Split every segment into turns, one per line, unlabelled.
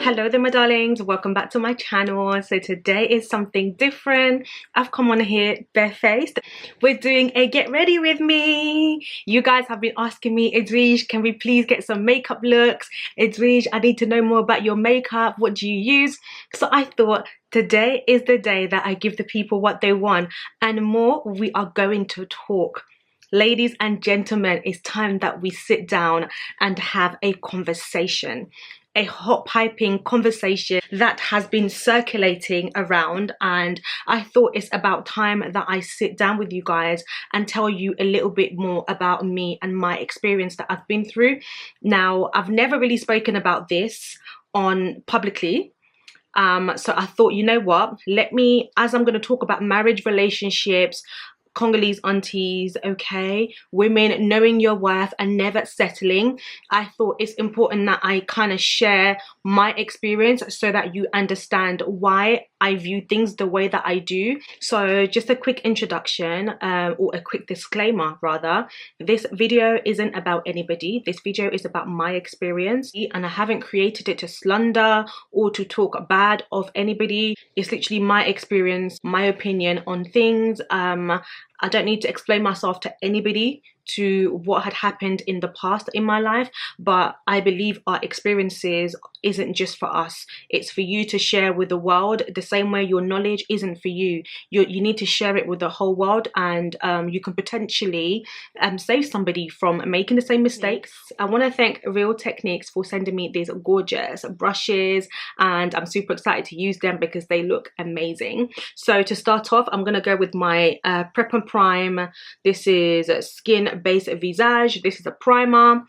Hello there my darlings, welcome back to my channel. So today is something different. I've come on here barefaced. We're doing a get ready with me. You guys have been asking me, Idris, can we please get some makeup looks? Idris, I need to know more about your makeup. What do you use? So I thought today is the day that I give the people what they want and more. We are going to talk. Ladies and gentlemen, it's time that we sit down and have a conversation. A hot piping conversation that has been circulating around, and I thought it's about time that I sit down with you guys and tell you a little bit more about me and my experience that I've been through. Now, I've never really spoken about this on publicly. So I thought, you know what, let me, as I'm going to talk about marriage, relationships, Congolese aunties, okay, women knowing your worth and never settling, I thought it's important that I kind of share my experience so that you understand why I view things the way that I do. So just a quick introduction, or a quick disclaimer rather. This video isn't about anybody. This video is about my experience, and I haven't created it to slander or to talk bad of anybody. It's literally my experience, my opinion on things. I don't need to explain myself to anybody to what had happened in the past in my life, but I believe our experiences isn't just for us. It's for you to share with the world, the same way your knowledge isn't for you. You need to share it with the whole world, and you can potentially save somebody from making the same mistakes. I want to thank Real Techniques for sending me these gorgeous brushes, and I'm super excited to use them because they look amazing. So to start off, I'm going to go with my Prep and Prime. This is Skin Base Visage. This is a primer.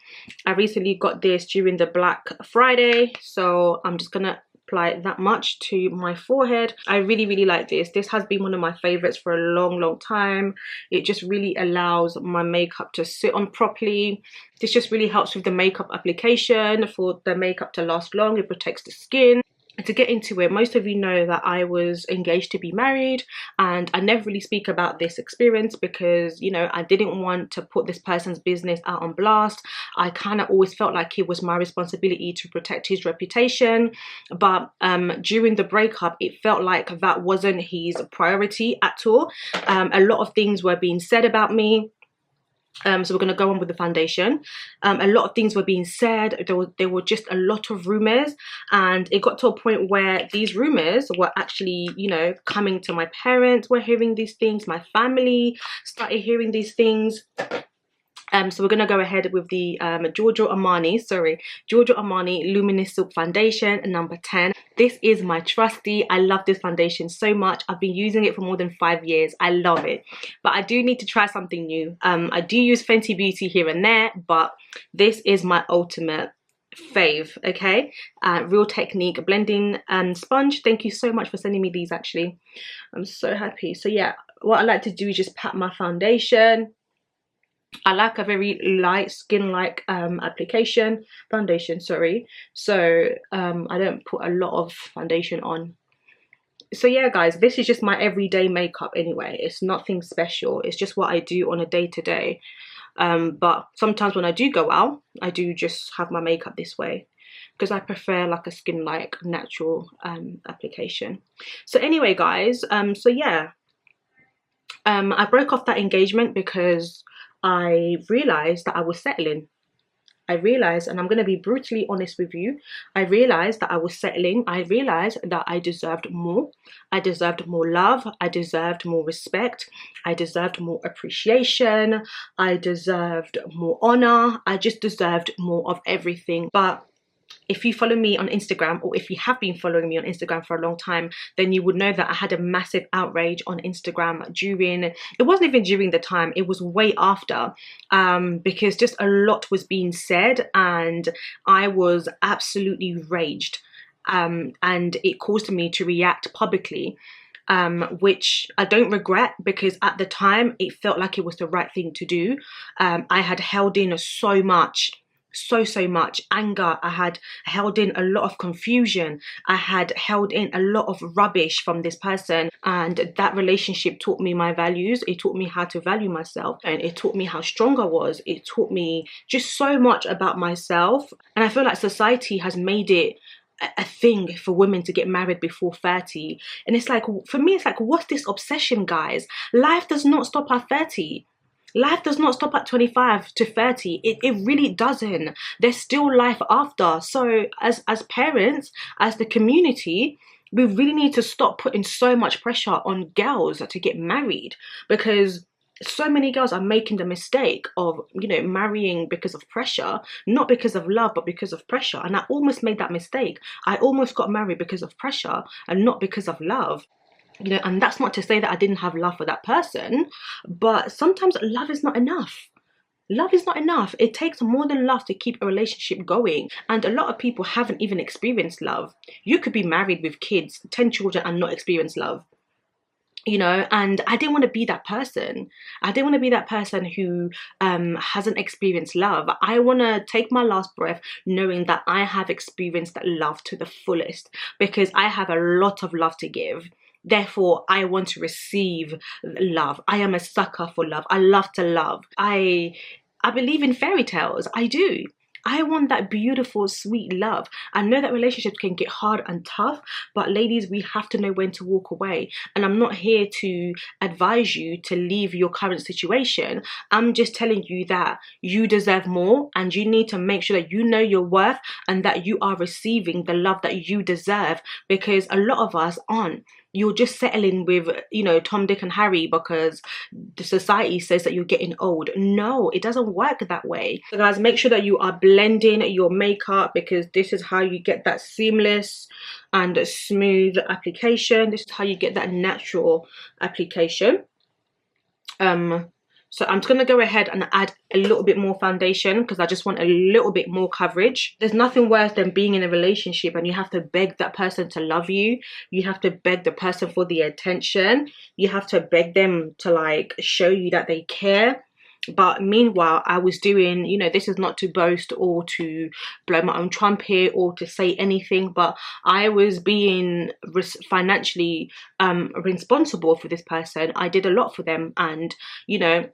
I recently got this during the Black Friday, so I'm just gonna apply that much to my forehead. I really like this. This has been one of my favorites for a long time. It just really allows my makeup to sit on properly. This just really helps with the makeup application, for the makeup to last long. It protects the skin. To get into it, most of you know that I was engaged to be married, and I never really speak about this experience because, you know, I didn't want to put this person's business out on blast. I kind of always felt like it was my responsibility to protect his reputation, but during the breakup it felt like that wasn't his priority at all. A lot of things were being said about me. So we're going to go on with the foundation. A lot of things were being said. There were just a lot of rumors, and it got to a point where these rumors were actually, you know, coming to my parents. Were hearing these things. My family started hearing these things. So we're going to go ahead with the Giorgio Armani Luminous Silk Foundation, number 10. This is my trusty. I love this foundation so much. I've been using it for more than 5 years. I love it. But I do need to try something new. I do use Fenty Beauty here and there, but this is my ultimate fave, okay? Real Technique blending sponge. Thank you so much for sending me these, actually. I'm so happy. So yeah, what I like to do is just pat my foundation. I like a very light skin-like foundation, sorry. So I don't put a lot of foundation on. So yeah guys, this is just my everyday makeup anyway. It's nothing special. It's just what I do on a day-to-day. But sometimes when I do go out, I do just have my makeup this way because I prefer like a skin-like natural application. So anyway guys, so yeah, I broke off that engagement because I realized that I was settling. I realized, and I'm going to be brutally honest with you, I realized that I was settling. I realized that I deserved more. I deserved more love. I deserved more respect. I deserved more appreciation. I deserved more honor. I just deserved more of everything. But if you follow me on Instagram, or if you have been following me on Instagram for a long time, then you would know that I had a massive outrage on Instagram during, it wasn't even during the time, it was way after, because just a lot was being said and I was absolutely raged, and it caused me to react publicly, which I don't regret because at the time it felt like it was the right thing to do. I had held in so much anger. I had held in a lot of confusion. I had held in a lot of rubbish from this person, and that relationship taught me my values. It taught me how to value myself, and it taught me how strong I was. It taught me just so much about myself, and I feel like society has made it a thing for women to get married before 30. And it's like, for me, it's like, what's this obsession, guys? Life does not stop at 30. Life does not stop at 25 to 30. It really doesn't. There's still life after. So as parents, as the community, we really need to stop putting so much pressure on girls to get married, because so many girls are making the mistake of, you know, marrying because of pressure, not because of love, but because of pressure. And I almost made that mistake. I almost got married because of pressure and not because of love. You know, and that's not to say that I didn't have love for that person, but sometimes love is not enough. Love is not enough. It takes more than love to keep a relationship going. And a lot of people haven't even experienced love. You could be married with kids, 10 children, and not experience love. You know, and I didn't want to be that person. I didn't want to be that person who hasn't experienced love. I want to take my last breath knowing that I have experienced love to the fullest, because I have a lot of love to give. Therefore, I want to receive love. I am a sucker for love. I love to love. I believe in fairy tales. I do. I want that beautiful, sweet love. I know that relationships can get hard and tough, but ladies, we have to know when to walk away. And I'm not here to advise you to leave your current situation. I'm just telling you that you deserve more, and you need to make sure that you know your worth and that you are receiving the love that you deserve, because a lot of us aren't. You're just settling with, you know, Tom, Dick and Harry because the society says that you're getting old. No, it doesn't work that way. So guys, make sure that you are blending your makeup, because this is how you get that seamless and smooth application. This is how you get that natural application. So I'm just going to go ahead and add a little bit more foundation, because I just want a little bit more coverage. There's nothing worse than being in a relationship and you have to beg that person to love you. You have to beg the person for the attention. You have to beg them to like show you that they care. But meanwhile, I was doing, you know, this is not to boast or to blow my own trumpet or to say anything, but I was being financially responsible for this person. I did a lot for them, and, you know,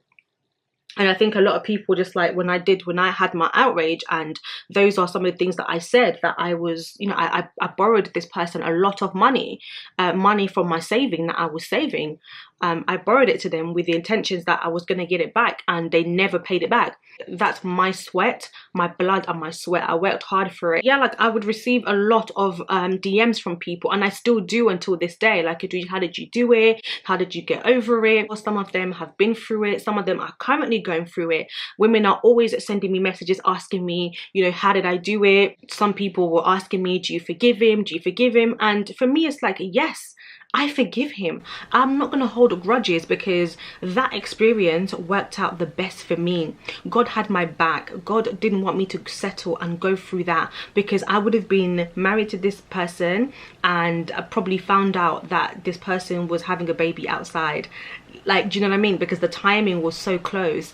and I think a lot of people just like when I had my outrage, and those are some of the things that I said, that I was, you know, I borrowed this person a lot of money, money from my saving that I was saving. I borrowed it to them with the intentions that I was going to get it back, and they never paid it back. That's my sweat, my blood and my sweat. I worked hard for it. Yeah, like I would receive a lot of DMs from people, and I still do until this day. Like, how did you do it? How did you get over it? Well, some of them have been through it. Some of them are currently going through it. Women are always sending me messages asking me, you know, how did I do it? Some people were asking me, do you forgive him? Do you forgive him? And for me, it's like, yes, I forgive him. I'm not going to hold grudges, because that experience worked out the best for me. God had my back. God didn't want me to settle and go through that, because I would have been married to this person and I probably found out that this person was having a baby outside. Like, do you know what I mean? Because the timing was so close.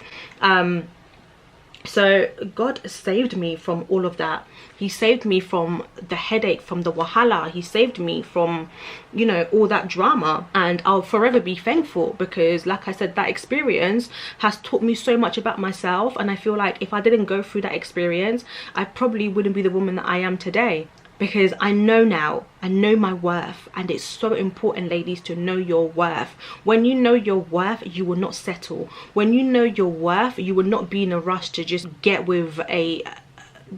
So God saved me from all of that. He saved me from the headache, from the wahala. He saved me from, you know, all that drama. And I'll forever be thankful, because like I said, that experience has taught me so much about myself. And I feel like if I didn't go through that experience, I probably wouldn't be the woman that I am today. Because I know now, I know my worth, and it's so important, ladies, to know your worth. When you know your worth, you will not settle. When you know your worth, you will not be in a rush to just get with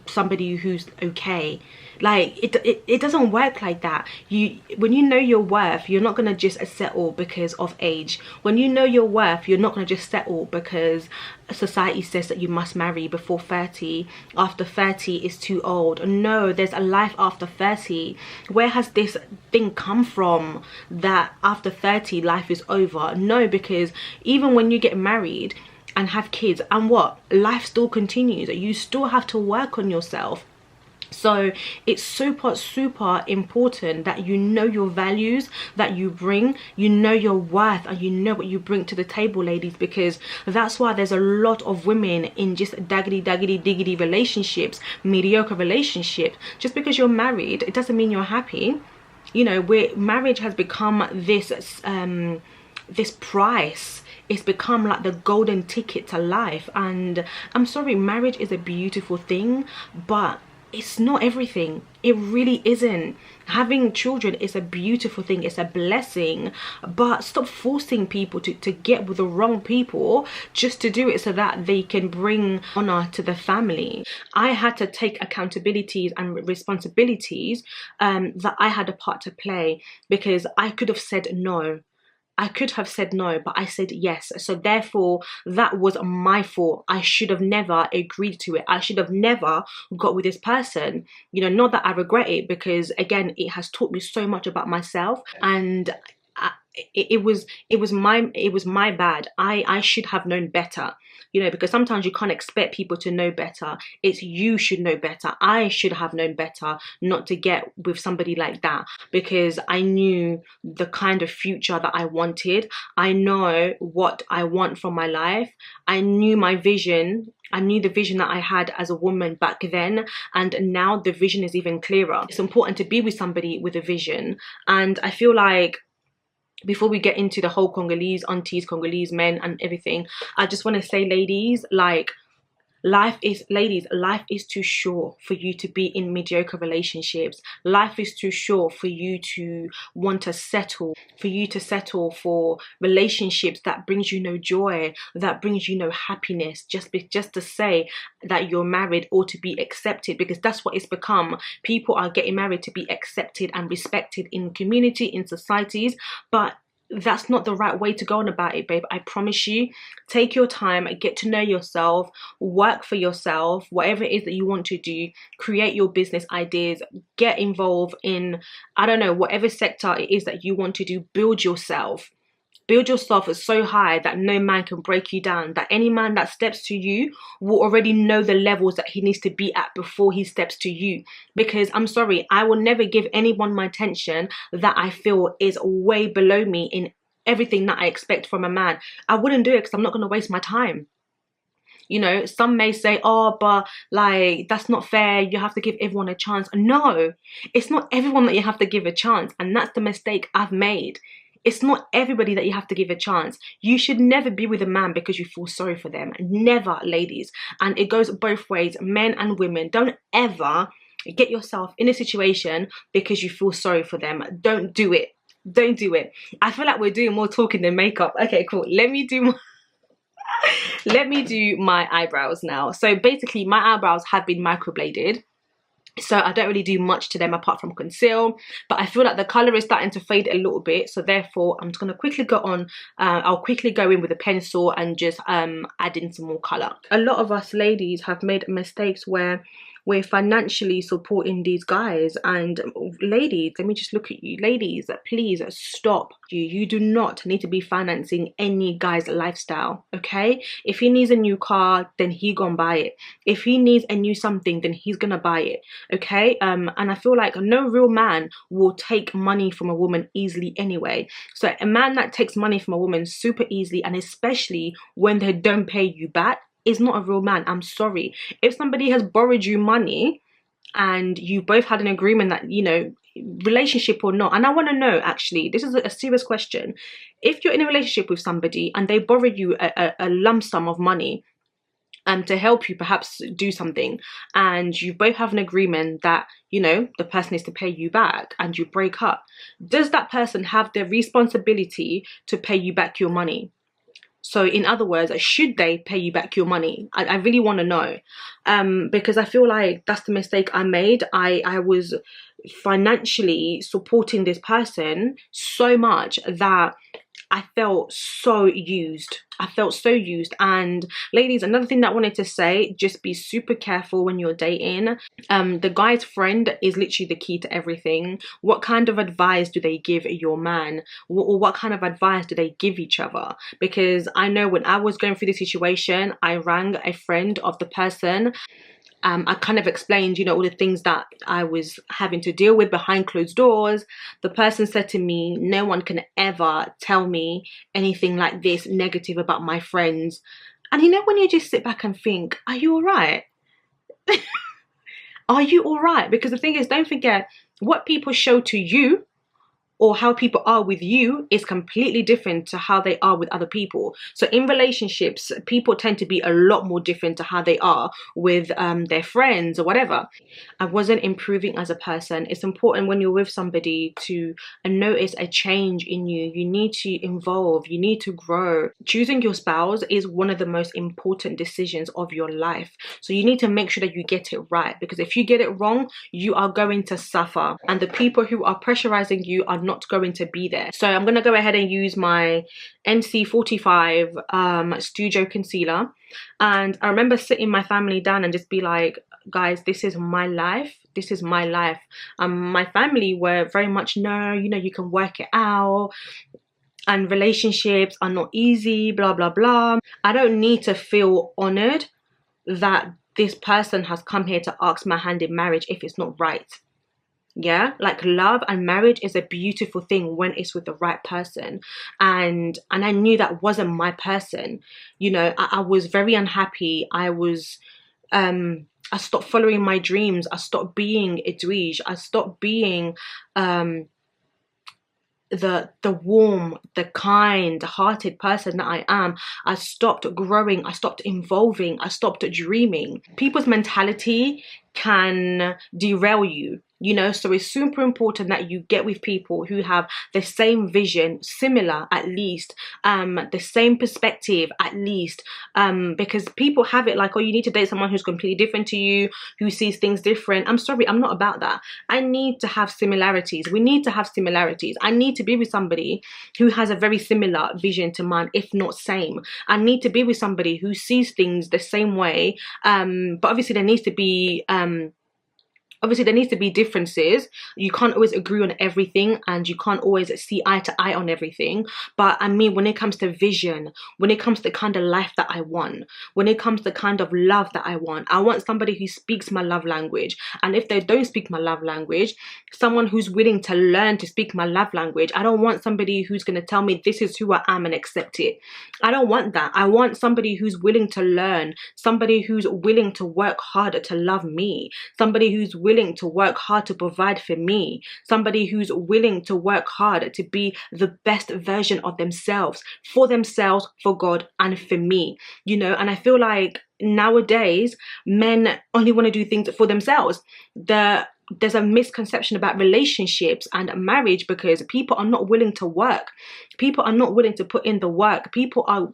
somebody who's okay. Like, it doesn't work like that. When you know your worth, you're not gonna just settle because of age. When you know your worth, you're not gonna just settle because society says that you must marry before 30. After 30 is too old. No, there's a life after 30. Where has this thing come from that after 30 life is over? No, because even when you get married and have kids, and what, life still continues. You still have to work on yourself. So it's super important that you know your values that you bring, you know your worth, and you know what you bring to the table, ladies, because that's why there's a lot of women in just diggity relationships, mediocre relationships. Just because you're married, it doesn't mean you're happy. You know, marriage has become this this price. It's become like the golden ticket to life. And I'm sorry, marriage is a beautiful thing, but it's not everything. It really isn't. Having children is a beautiful thing, it's a blessing, but stop forcing people to get with the wrong people just to do it so that they can bring honor to the family. I had to take accountabilities and responsibilities that I had a part to play, because I could have said no. I could have said no, but I said yes. So therefore, that was my fault. I should have never agreed to it. I should have never got with this person. You know, not that I regret it, because again, it has taught me so much about myself, and it was my bad. I should have known better, you know, because sometimes you can't expect people to know better. It's you should know better. I should have known better not to get with somebody like that, because I knew the kind of future that I wanted. I know what I want from my life. I knew my vision. I knew the vision that I had as a woman back then, and now the vision is even clearer. It's important to be with somebody with a vision, and I feel like before we get into the whole Congolese aunties, Congolese men and everything, I just want to say, ladies, like, life is too short for you to be in mediocre relationships. Life is too short for you to want to settle, for relationships that brings you no joy, that brings you no happiness, just to say that you're married or to be accepted, because that's what it's become. People are getting married to be accepted and respected in community, in societies, but that's not the right way to go on about it, babe. I promise you. Take your time, get to know yourself, work for yourself, whatever it is that you want to do, create your business ideas, get involved in, I don't know, whatever sector it is that you want to do. Build yourself. Build yourself so high that no man can break you down, that any man that steps to you will already know the levels that he needs to be at before he steps to you. Because I'm sorry, I will never give anyone my attention that I feel is way below me in everything that I expect from a man. I wouldn't do it because I'm not going to waste my time. You know, some may say, oh, but like, that's not fair. You have to give everyone a chance. No, it's not everyone that you have to give a chance. And that's the mistake I've made. It's not everybody that you have to give a chance. You should never be with a man because you feel sorry for them. Never, ladies. And it goes both ways, men and women. Don't ever get yourself in a situation because you feel sorry for them. Don't do it. Don't do it. I feel like we're doing more talking than makeup. Okay, cool. Let me do my eyebrows now. So basically, my eyebrows have been microbladed. So I don't really do much to them apart from conceal, but I feel like the color is starting to fade a little bit, so therefore I'm just going to quickly go on, I'll quickly go in with a pencil and just add in some more color. A lot of us ladies have made mistakes where we're financially supporting these guys, and ladies, let me just look at you. Ladies, please stop. You do not need to be financing any guy's lifestyle, okay? If he needs a new car, then he gonna buy it. If he needs a new something, then he's gonna buy it, okay? And I feel like no real man will take money from a woman easily anyway. So a man that takes money from a woman super easily, and especially when they don't pay you back, is not a real man. I'm sorry. If somebody has borrowed you money and you both had an agreement that, you know, relationship or not, and I want to know, actually, this is a serious question. If you're in a relationship with somebody and they borrow you a lump sum of money to help you perhaps do something, and you both have an agreement that, you know, the person is to pay you back, and you break up, does that person have the responsibility to pay you back your money? So in other words, should they pay you back your money? I really want to know, because I feel like that's the mistake I made. I was financially supporting this person so much that I felt so used. I felt so used. And ladies, another thing that I wanted to say, just be super careful when you're dating. The guy's friend is literally the key to everything. What kind of advice do they give your man? Or what kind of advice do they give each other? Because I know when I was going through the situation, I rang a friend of the person. I kind of explained, you know, all the things that I was having to deal with behind closed doors. The person said to me, no one can ever tell me anything like this negative about my friends. And you know, when you just sit back and think, are you all right? Are you all right? Because the thing is, don't forget, what people show to you or how people are with you is completely different to how they are with other people. So in relationships, people tend to be a lot more different to how they are with their friends or whatever. I wasn't improving as a person. It's important when you're with somebody to notice a change in you. You need to evolve, you need to grow. Choosing your spouse is one of the most important decisions of your life. So you need to make sure that you get it right, because if you get it wrong, you are going to suffer, and the people who are pressurizing you are not going to be there. So I'm going to go ahead and use my NC45 Studio Concealer. And I remember sitting my family down and just be like, guys, this is my life. This is my life. My family were very much, no, you know, you can work it out, and relationships are not easy, blah, blah, blah. I don't need to feel honored that this person has come here to ask my hand in marriage if it's not right. Yeah, like love and marriage is a beautiful thing when it's with the right person, and I knew that wasn't my person. You know, I was very unhappy. I stopped following my dreams. I stopped being Idrij. I stopped being the warm, the kind hearted person that I am. I stopped growing, I stopped evolving, I stopped dreaming. People's mentality can derail you, you know, so it's super important that you get with people who have the same vision, similar at least, the same perspective at least, because people have it like, oh, you need to date someone who's completely different to you, who sees things different. I'm sorry, I'm not about that. I need to have similarities. We need to have similarities. I need to be with somebody who has a very similar vision to mine, if not same. I need to be with somebody who sees things the same way, but obviously there needs to be differences. You can't always agree on everything, and you can't always see eye to eye on everything. But I mean, when it comes to vision, when it comes to the kind of life that I want, when it comes to the kind of love that I want somebody who speaks my love language. And if they don't speak my love language, someone who's willing to learn to speak my love language. I don't want somebody who's going to tell me this is who I am and accept it. I don't want that. I want somebody who's willing to learn, somebody who's willing to work harder to love me, somebody who's willing to work hard to provide for me, somebody who's willing to work hard to be the best version of themselves, for God, and for me, you know. And I feel like nowadays men only want to do things for themselves. There's a misconception about relationships and marriage because people are not willing to work. People are not willing to put in the work. People are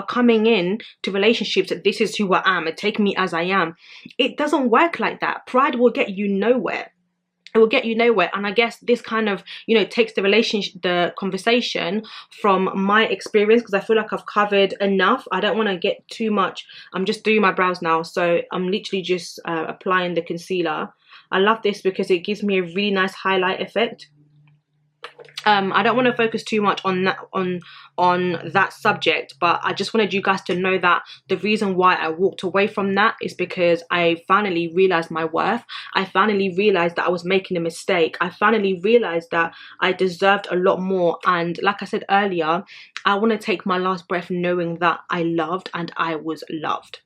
coming in to relationships that this is who I am and take me as I am. It doesn't work like that. Pride will get you nowhere. It will get you nowhere. And I guess this kind of, you know, takes the conversation from my experience, because I feel like I've covered enough. I don't want to get too much. I'm just doing my brows now, so I'm literally just applying the concealer. I love this because it gives me a really nice highlight effect. I don't want to focus too much on that subject, but I just wanted you guys to know that the reason why I walked away from that is because I finally realized my worth. I finally realized that I was making a mistake. I finally realized that I deserved a lot more. And like I said earlier, I want to take my last breath knowing that I loved and I was loved.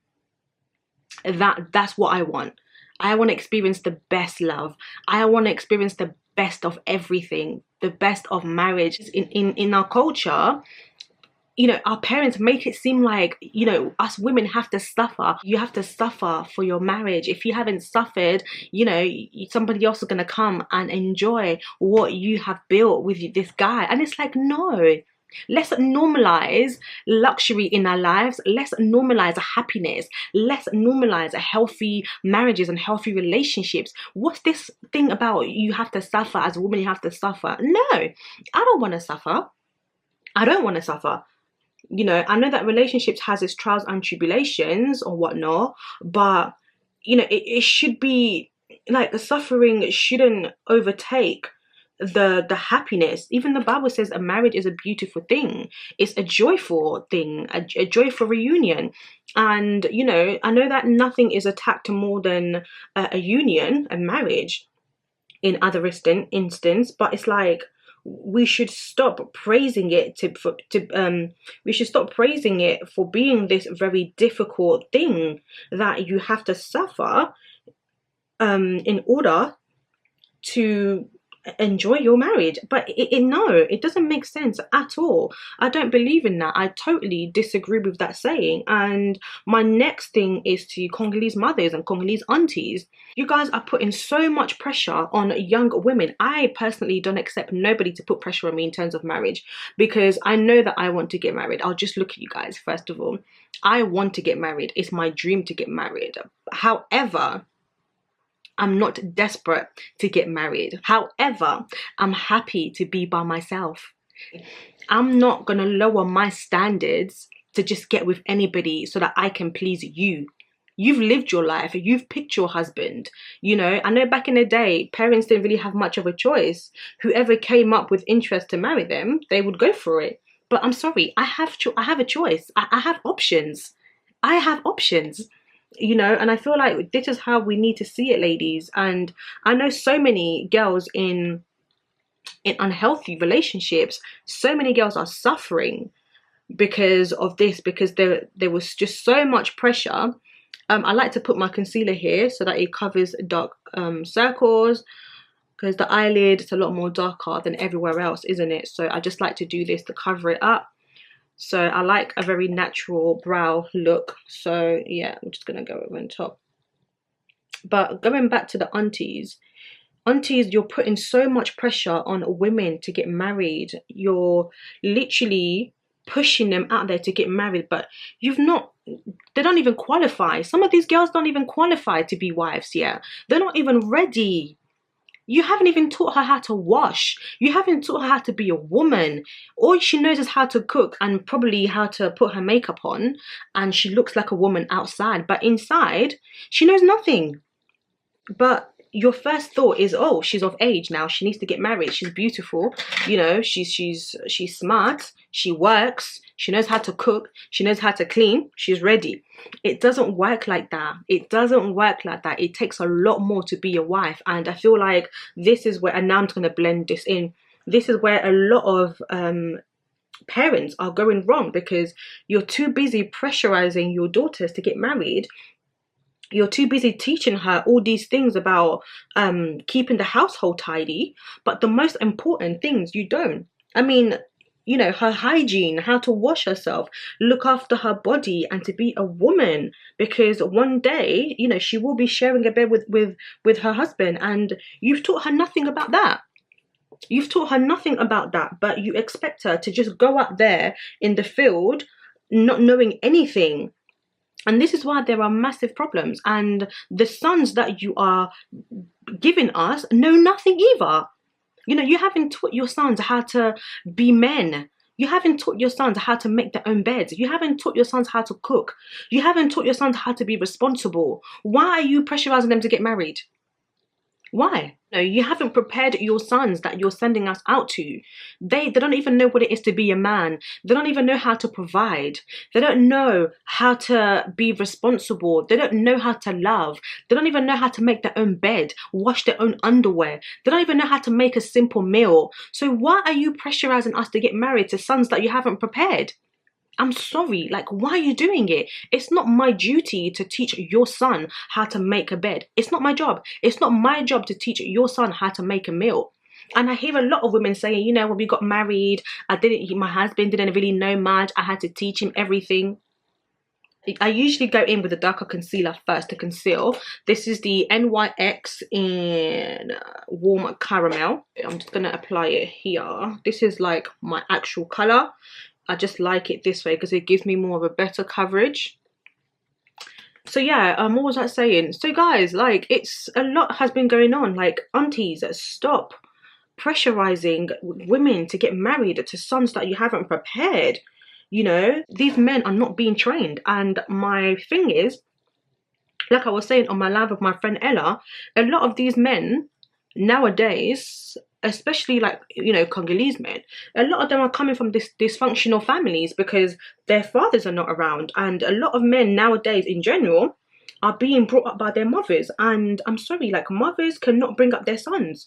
That's what I want. I want to experience the best love. I want to experience the best of everything, the best of marriage. In our culture, you know, our parents make it seem like, you know, us women have to suffer. You have to suffer for your marriage. If you haven't suffered, you know, somebody else is going to come and enjoy what you have built with this guy. And it's like, no. Let's normalize luxury in our lives. Let's normalize happiness. Let's normalize healthy marriages and healthy relationships. What's this thing about you have to suffer as a woman? You have to suffer. No, I don't want to suffer. I don't want to suffer. You know, I know that relationships has its trials and tribulations or whatnot, but you know, it should be like the suffering shouldn't overtake the happiness. Even the Bible says a marriage is a beautiful thing. It's a joyful thing, a joyful reunion. And you know, I know that nothing is attacked more than a union, a marriage in other instance, but it's like we should stop praising it we should stop praising it for being this very difficult thing that you have to suffer in order to enjoy your marriage. But no, it doesn't make sense at all. I don't believe in that. I totally disagree with that saying. And my next thing is to Congolese mothers and Congolese aunties. You guys are putting so much pressure on young women. I personally don't accept nobody to put pressure on me in terms of marriage, because I know that I want to get married. I'll just look at you guys. First of all, I want to get married. It's my dream to get married. However, I'm not desperate to get married. However, I'm happy to be by myself. I'm not gonna lower my standards to just get with anybody so that I can please you. You've lived your life, you've picked your husband. You know, I know back in the day, parents didn't really have much of a choice. Whoever came up with interest to marry them, they would go for it. But I'm sorry, I have a choice. I have options. I have options. You know, and I feel like this is how we need to see it, ladies. And I know so many girls in unhealthy relationships, so many girls are suffering because of this, because there was just so much pressure. I like to put my concealer here so that it covers dark circles, because the eyelid is a lot more darker than everywhere else, isn't it? So I just like to do this to cover it up. So I like a very natural brow look. So yeah, I'm just gonna go over on top. But going back to the aunties, you're putting so much pressure on women to get married. You're literally pushing them out there to get married, but they don't even qualify. Some of these girls don't even qualify to be wives yet. They're not even ready. You haven't even taught her how to wash. You haven't taught her how to be a woman. All she knows is how to cook and probably how to put her makeup on, and she looks like a woman outside, but inside she knows nothing. But your first thought is, oh, she's of age now, she needs to get married, she's beautiful, you know, she's smart, she works, she knows how to cook, she knows how to clean, she's ready. It doesn't work like that. It doesn't work like that. It takes a lot more to be a wife. And I feel like this is where, and now I'm just going to blend this in, this is where a lot of parents are going wrong, because you're too busy pressurizing your daughters to get married. You're too busy teaching her all these things about keeping the household tidy, but the most important things you don't. I mean, you know, her hygiene, how to wash herself, look after her body, and to be a woman, because one day, you know, she will be sharing a bed with her husband, and you've taught her nothing about that. You've taught her nothing about that, but you expect her to just go out there in the field not knowing anything. And this is why there are massive problems. And the sons that you are giving us know nothing either. You know, you haven't taught your sons how to be men. You haven't taught your sons how to make their own beds. You haven't taught your sons how to cook. You haven't taught your sons how to be responsible. Why are you pressurizing them to get married? Why? No, you haven't prepared your sons that you're sending us out to. They don't even know what it is to be a man. They don't even know how to provide. They don't know how to be responsible. They don't know how to love. They don't even know how to make their own bed, wash their own underwear. They don't even know how to make a simple meal. So why are you pressurizing us to get married to sons that you haven't prepared? I'm sorry, like, why are you doing it? It's not my duty to teach your son how to make a bed. It's not my job. It's not my job to teach your son how to make a meal. And I hear a lot of women saying, you know, when we got married, my husband didn't really know much. I had to teach him everything. I usually go in with a darker concealer first to conceal. This is the NYX in Warm Caramel. I'm just going to apply it here. This is like my actual colour. I just like it this way because it gives me more of a better coverage. So yeah, what was I saying? So guys, like, it's a lot has been going on. Like, aunties, stop pressurizing women to get married to sons that you haven't prepared. You know, these men are not being trained. And my thing is, like I was saying on my live with my friend Ella, a lot of these men nowadays, especially, like, you know, Congolese men, a lot of them are coming from dysfunctional families because their fathers are not around. And a lot of men nowadays in general are being brought up by their mothers. And I'm sorry, like, mothers cannot bring up their sons.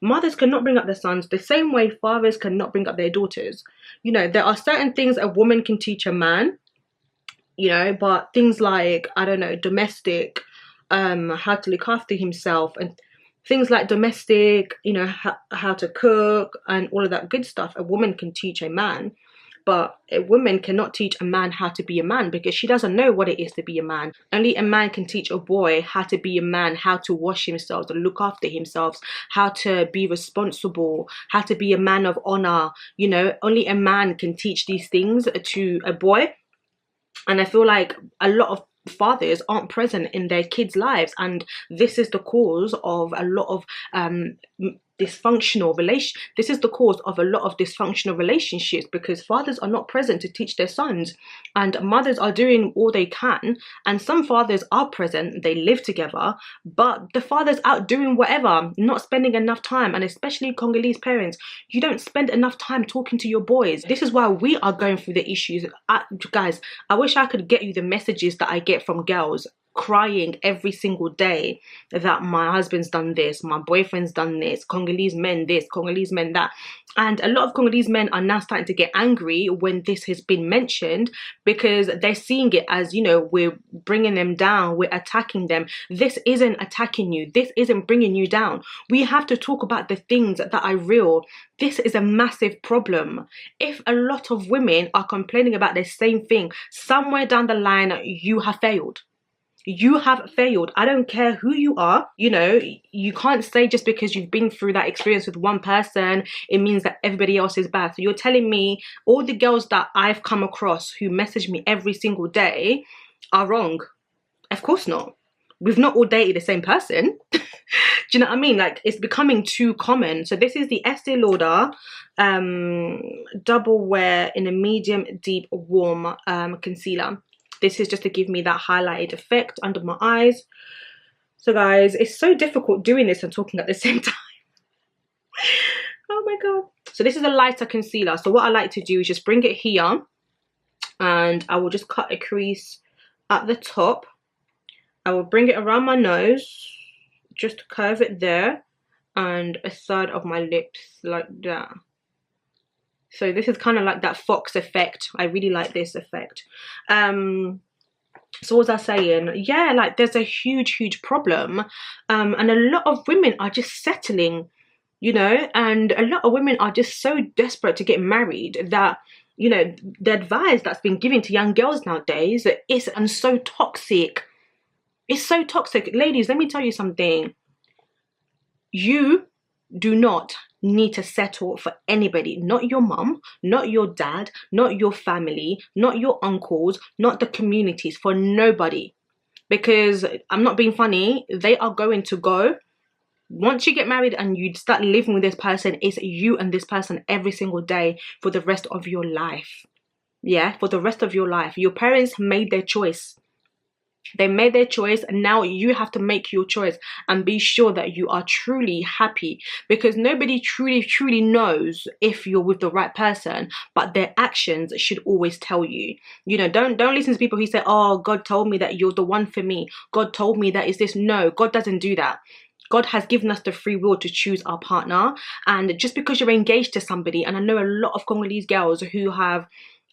Mothers cannot bring up their sons the same way fathers cannot bring up their daughters. You know, there are certain things a woman can teach a man, you know, but things like, I don't know, domestic, how to look after himself, and things like domestic, you know, how to cook and all of that good stuff, a woman can teach a man. But a woman cannot teach a man how to be a man, because she doesn't know what it is to be a man. Only a man can teach a boy how to be a man, how to wash himself, to look after himself, how to be responsible, how to be a man of honor. You know, only a man can teach these things to a boy. And I feel like a lot of fathers aren't present in their kids' lives, and this is the cause of a lot of this is the cause of a lot of dysfunctional relationships, because fathers are not present to teach their sons, and mothers are doing all they can. And some fathers are present, they live together, but the father's out doing whatever, not spending enough time. And especially Congolese parents, you don't spend enough time talking to your boys. This is why we are going through the issues. Guys, I wish I could get you the messages that I get from girls crying every single day that my husband's done this, my boyfriend's done this, Congolese men this, Congolese men that. And a lot of Congolese men are now starting to get angry when this has been mentioned, because they're seeing it as, you know, we're bringing them down, we're attacking them. This isn't attacking you, this isn't bringing you down. We have to talk about the things that are real. This is a massive problem. If a lot of women are complaining about the same thing, somewhere down the line you have failed. You have failed. I don't care who you are. You know, you can't say just because you've been through that experience with one person, it means that everybody else is bad. So you're telling me all the girls that I've come across who message me every single day are wrong? Of course not. We've not all dated the same person. Do you know what I mean? Like, it's becoming too common. So this is the Estee Lauder double wear in a medium deep warm concealer. This is just to give me that highlighted effect under my eyes. So guys, it's so difficult doing this and talking at the same time. Oh my god. So this is a lighter concealer. So what I like to do is just bring it here, and I will just cut a crease at the top. I will bring it around my nose, just curve it there, and a third of my lips like that. So this is kind of like that fox effect. I really like this effect. So what was I saying? Yeah, like there's a huge problem. And a lot of women are just settling, you know, and a lot of women are just so desperate to get married that, you know, the advice that's been given to young girls nowadays is so toxic. It's so toxic. Ladies, let me tell you something. You do not need to settle for anybody. Not your mum, not your dad, not your family, not your uncles, not the communities, for nobody. Because I'm not being funny, they are going to go. Once you get married and you start living with this person, it's you and this person every single day for the rest of your life. Yeah, for the rest of your life. Your parents made their choice. They made their choice, and now you have to make your choice and be sure that you are truly happy, because nobody truly knows if you're with the right person, but their actions should always tell you. You know, don't listen to people who say, oh, God told me that you're the one for me, God told me that is this. No, God doesn't do that. God has given us the free will to choose our partner. And just because you're engaged to somebody, and I know a lot of Congolese girls who are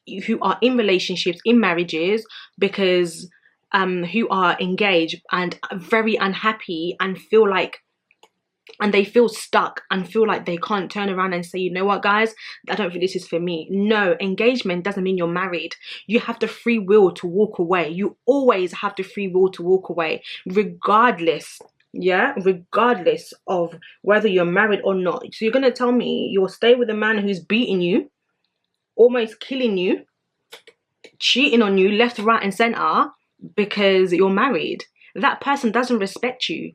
in relationships, in marriages, because who are engaged and very unhappy and feel like, and they feel stuck and feel like they can't turn around and say, you know what, guys, I don't think this is for me. No, engagement doesn't mean you're married. You have the free will to walk away. You always have the free will to walk away, regardless. Yeah, regardless of whether you're married or not. So you're gonna tell me you'll stay with a man who's beating you, almost killing you, cheating on you left, right and center, because you're married? That person doesn't respect you.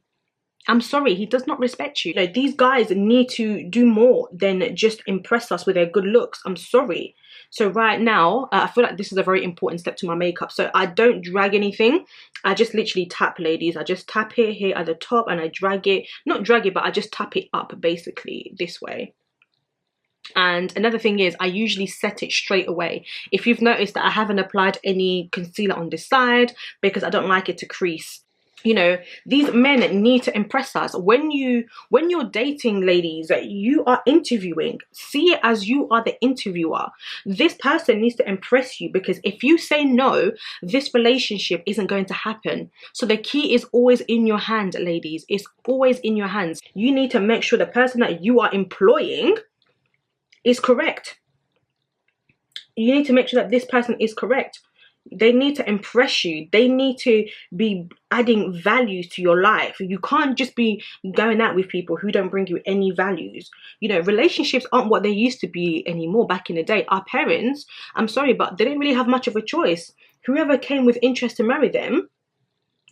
I'm sorry, he does not respect you. You know, these guys need to do more than just impress us with their good looks. I'm sorry. So right now, I feel like this is a very important step to my makeup. So I don't drag anything. I just literally tap, ladies. I just tap it here at the top and I drag it. Not drag it, but I just tap it up basically this way. And another thing is, I usually set it straight away. If you've noticed that I haven't applied any concealer on this side, because I don't like it to crease. You know, these men need to impress us. When you're dating, ladies, you are interviewing. See it as you are the interviewer. This person needs to impress you, because if you say no, this relationship isn't going to happen. So the key is always in your hand, ladies. It's always in your hands. You need to make sure the person that you are employing is correct. You need to make sure that this person is correct. They need to impress you. They need to be adding values to your life. You can't just be going out with people who don't bring you any values. You know, relationships aren't what they used to be anymore back in the day. Our parents, I'm sorry, but they didn't really have much of a choice. Whoever came with interest to marry them,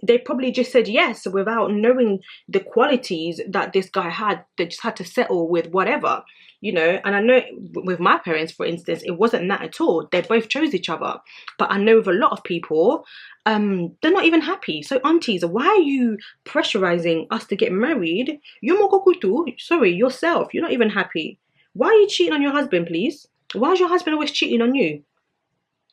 they probably just said yes without knowing the qualities that this guy had. They just had to settle with whatever, you know. And I know with my parents, for instance, it wasn't that at all. They both chose each other. But I know with a lot of people, they're not even happy. So aunties, why are you pressurizing us to get married? You're mokokutu, sorry, yourself. You're not even happy. Why are you cheating on your husband, please? Why is your husband always cheating on you?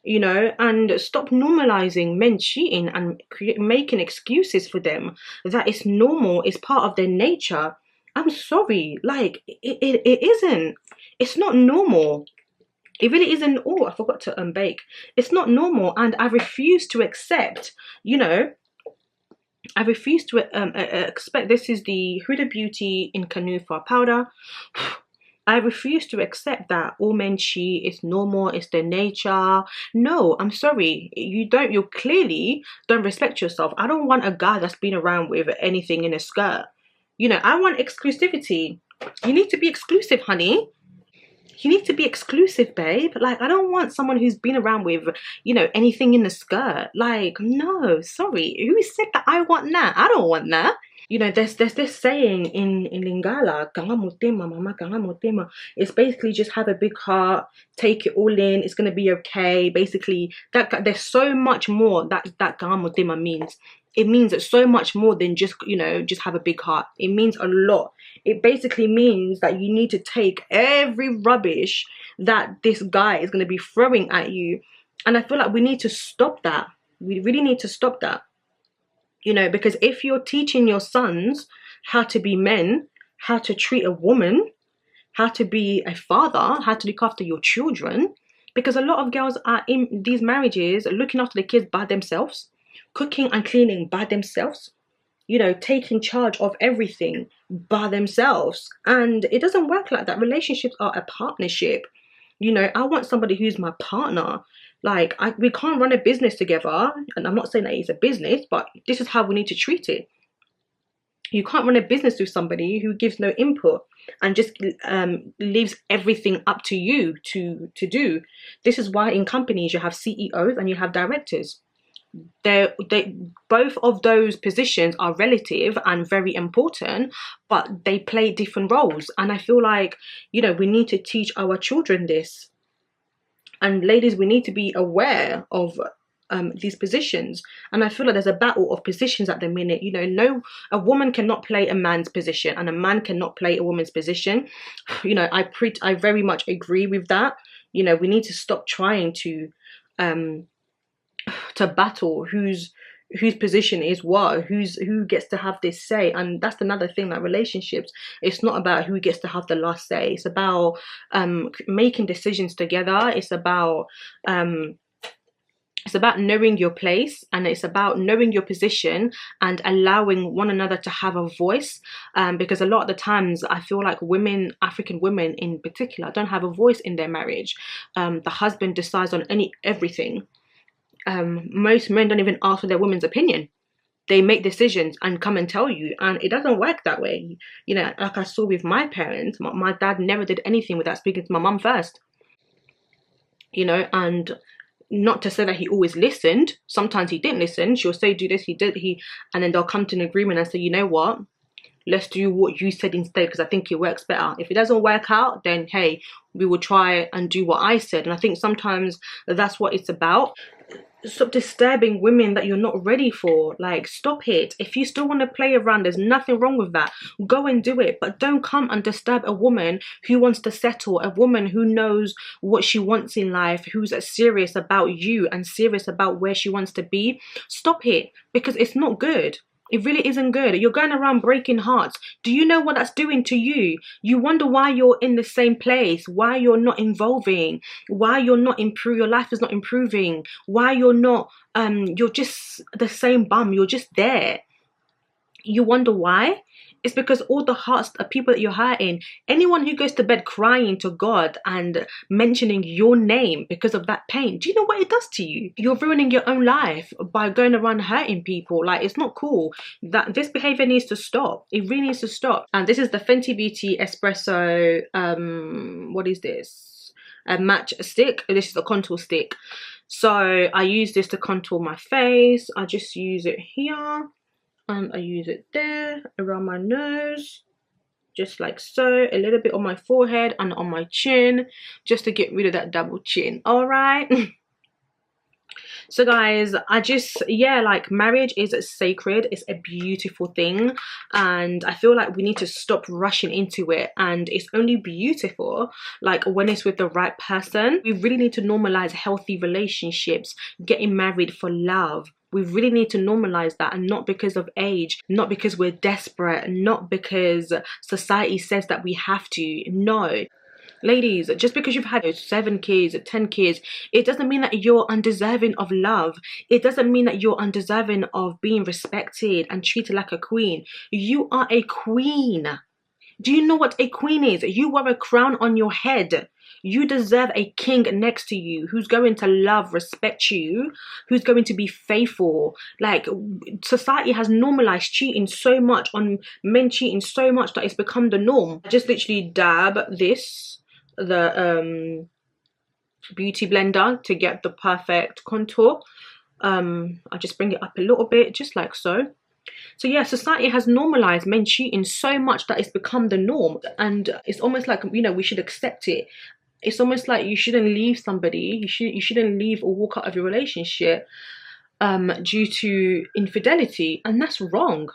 You know, and stop normalizing men cheating and making excuses for them, that it's normal, it's part of their nature. I'm sorry, like it isn't. It's not normal. It really isn't. Oh, I forgot to bake. It's not normal, and I refuse to accept, you know, I refuse to expect. This is the Huda Beauty in Canoe for powder. I refuse to accept that all men cheat, it's normal, it's their nature. No, I'm sorry. You clearly don't respect yourself. I don't want a guy that's been around with anything in a skirt. You know, I want exclusivity. You need to be exclusive, honey. You need to be exclusive, babe. Like, I don't want someone who's been around with, you know, anything in the skirt. Like, no, sorry. Who said that I want that? I don't want that. You know, there's this saying in Lingala, mama. It's basically just have a big heart, take it all in, it's gonna be okay. Basically, that there's so much more that gangamutema means. It means that so much more than just, you know, just have a big heart. It means a lot. It basically means that you need to take every rubbish that this guy is gonna be throwing at you. And I feel like we need to stop that. We really need to stop that. You know, because if you're teaching your sons how to be men, how to treat a woman, how to be a father, how to look after your children, because a lot of girls are in these marriages looking after the kids by themselves, cooking and cleaning by themselves, you know, taking charge of everything by themselves. And it doesn't work like that. Relationships are a partnership. You know, I want somebody who's my partner. Like, we can't run a business together, and I'm not saying that it's a business, but this is how we need to treat it. You can't run a business with somebody who gives no input and just leaves everything up to you to do. This is why in companies you have CEOs and you have directors. Both of those positions are relative and very important, but they play different roles. And I feel like, you know, we need to teach our children this. And ladies, we need to be aware of these positions. And I feel like there's a battle of positions at the minute. You know, no, a woman cannot play a man's position and a man cannot play a woman's position. You know, I very much agree with that. You know, we need to stop trying to battle whose position is what, who gets to have this say. And that's another thing, like relationships, it's not about who gets to have the last say. It's about making decisions together. It's about knowing your place, and it's about knowing your position and allowing one another to have a voice, because a lot of the times I feel like women, African women in particular, don't have a voice in their marriage. The husband decides on everything. Most men don't even ask for their woman's opinion. They make decisions and come and tell you, and it doesn't work that way. You know, like I saw with my parents, my dad never did anything without speaking to my mum first. You know, and not to say that he always listened. Sometimes he didn't listen. She'll say do this, and then they'll come to an agreement and say, you know what, let's do what you said instead, because I think it works better. If it doesn't work out, then hey, we will try and do what I said. And I think sometimes that's what it's about. Stop disturbing women that you're not ready for. Like, stop it. If you still want to play around, there's nothing wrong with that. Go and do it, but don't come and disturb a woman who wants to settle, a woman who knows what she wants in life, who's serious about you and serious about where she wants to be. Stop it, because it's not good. It really isn't good. You're going around breaking hearts. Do you know what that's doing to you? You wonder why you're in the same place, why you're not evolving, why you're not improving, your life is not improving, why you're not, you're just the same bum, you're just there. You wonder why? It's because all the hearts, the people that you're hurting, anyone who goes to bed crying to God and mentioning your name because of that pain, do you know what it does to you? You're ruining your own life by going around hurting people. Like, it's not cool. That this behavior needs to stop. It really needs to stop. And this is the Fenty Beauty Espresso, what is this? A match stick. This is a contour stick. So I use this to contour my face. I just use it here. And I use it there, around my nose, just like so, a little bit on my forehead and on my chin, just to get rid of that double chin, all right? So guys, yeah, like, marriage is sacred. It's a beautiful thing, and I feel like we need to stop rushing into it. And it's only beautiful like when it's with the right person. We really need to normalize healthy relationships, getting married for love. We really need to normalize that, and not because of age, not because we're desperate, not because society says that we have to. No. Ladies, just because you've had 7 kids, 10 kids, it doesn't mean that you're undeserving of love. It doesn't mean that you're undeserving of being respected and treated like a queen. You are a queen. Do you know what a queen is? You wear a crown on your head. You deserve a king next to you who's going to love, respect you, who's going to be faithful. Like, society has normalized cheating so much, on men cheating so much, that it's become the norm. I just literally dab this, the beauty blender, to get the perfect contour. I just bring it up a little bit, just like so. So yeah, society has normalized men cheating so much that it's become the norm, and it's almost like, you know, we should accept it. It's almost like you shouldn't leave somebody, you shouldn't leave or walk out of your relationship due to infidelity, and that's wrong.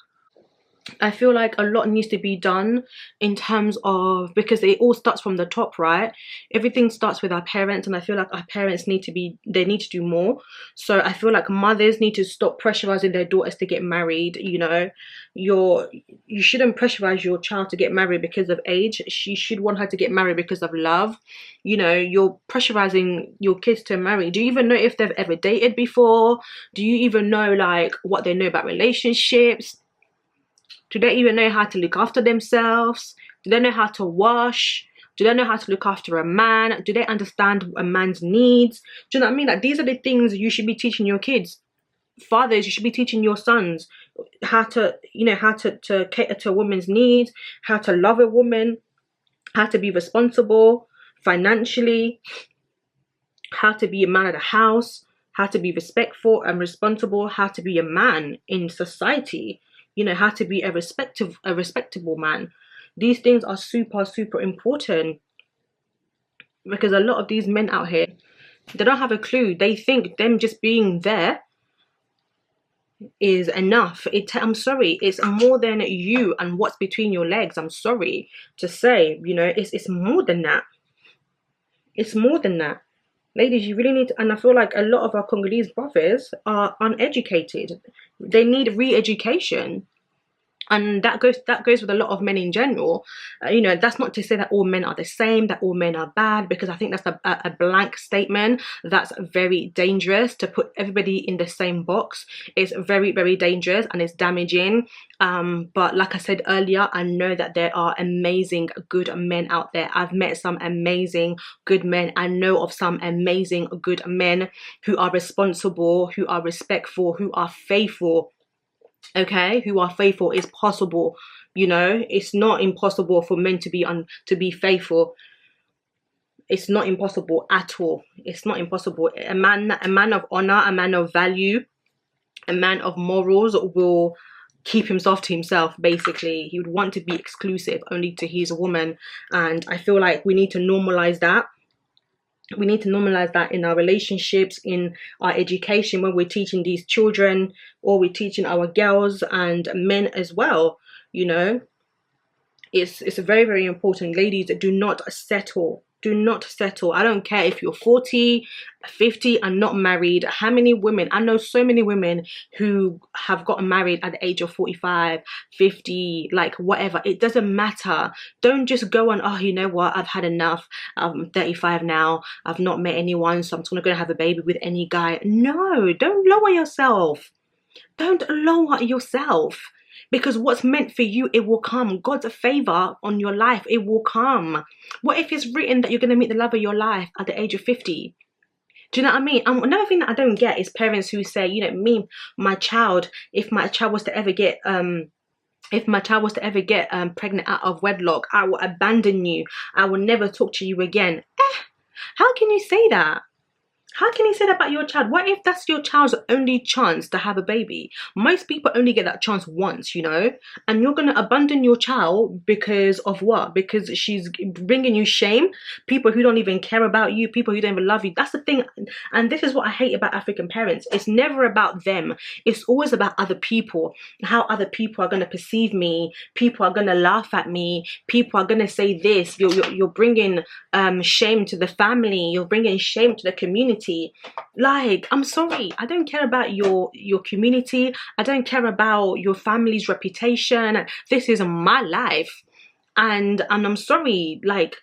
I feel like a lot needs to be done in terms of, because it all starts from the top, right? Everything starts with our parents, and I feel like our parents need to do more. So I feel like mothers need to stop pressurizing their daughters to get married. You know, you shouldn't pressurize your child to get married because of age. She should want her to get married because of love. You know, you're pressurizing your kids to marry. Do you even know if they've ever dated before? Do you even know like what they know about relationships? Do they even know how to look after themselves? Do they know how to wash? Do they know how to look after a man? Do they understand a man's needs? Do you know what I mean? Like, these are the things you should be teaching your kids. Fathers, you should be teaching your sons how to, you know, how to cater to a woman's needs, how to love a woman, how to be responsible financially, how to be a man of the house, how to be respectful and responsible, how to be a man in society. You know, how to be a respectable man. These things are super, super important, because a lot of these men out here, they don't have a clue. They think them just being there is enough. I'm sorry, it's more than you and what's between your legs. I'm sorry to say, you know, it's more than that. It's more than that. Ladies, you really need to, and I feel like a lot of our Congolese brothers are uneducated. They need re-education. And that goes with a lot of men in general. You know, that's not to say that all men are the same, that all men are bad, because I think that's a blank statement. That's very dangerous, to put everybody in the same box. It's very, very dangerous, and it's damaging. But like I said earlier, I know that there are amazing good men out there. I've met some amazing good men. I know of some amazing good men who are responsible, who are respectful, who are faithful. Okay, who are faithful. Is possible. You know, it's not impossible for men to be faithful. It's not impossible at all. It's not impossible. A man of honor, a man of value, a man of morals will keep himself to himself. Basically, he would want to be exclusive only to his woman, and I feel like we need to normalize that. We need to normalize that in our relationships, in our education, when we're teaching these children, or we're teaching our girls and men as well. You know, it's very, very important. Ladies, do not settle. Do not settle. I don't care if you're 40, 50 and not married. How many women, I know so many women who have gotten married at the age of 45, 50, like whatever. It doesn't matter. Don't just go on, oh, you know what, I've had enough. I'm 35 now. I've not met anyone, so I'm just gonna have a baby with any guy. No, don't lower yourself. Don't lower yourself. Because what's meant for you, it will come. God's favor on your life, it will come. What if it's written that you're going to meet the love of your life at the age of 50? Do you know what I mean? Another thing that I don't get is parents who say, you know, my child, if my child was to ever get pregnant out of wedlock, I will abandon you. I will never talk to you again. How can you say that? How can you say that about your child? What if that's your child's only chance to have a baby? Most people only get that chance once, you know? And you're going to abandon your child because of what? Because she's bringing you shame? People who don't even care about you, people who don't even love you. That's the thing. And this is what I hate about African parents. It's never about them. It's always about other people. How other people are going to perceive me. People are going to laugh at me. People are going to say this. You're bringing shame to the family. You're bringing shame to the community. Like, I'm sorry, I don't care about your community. I don't care about your family's reputation. This is my life. And I'm sorry, like,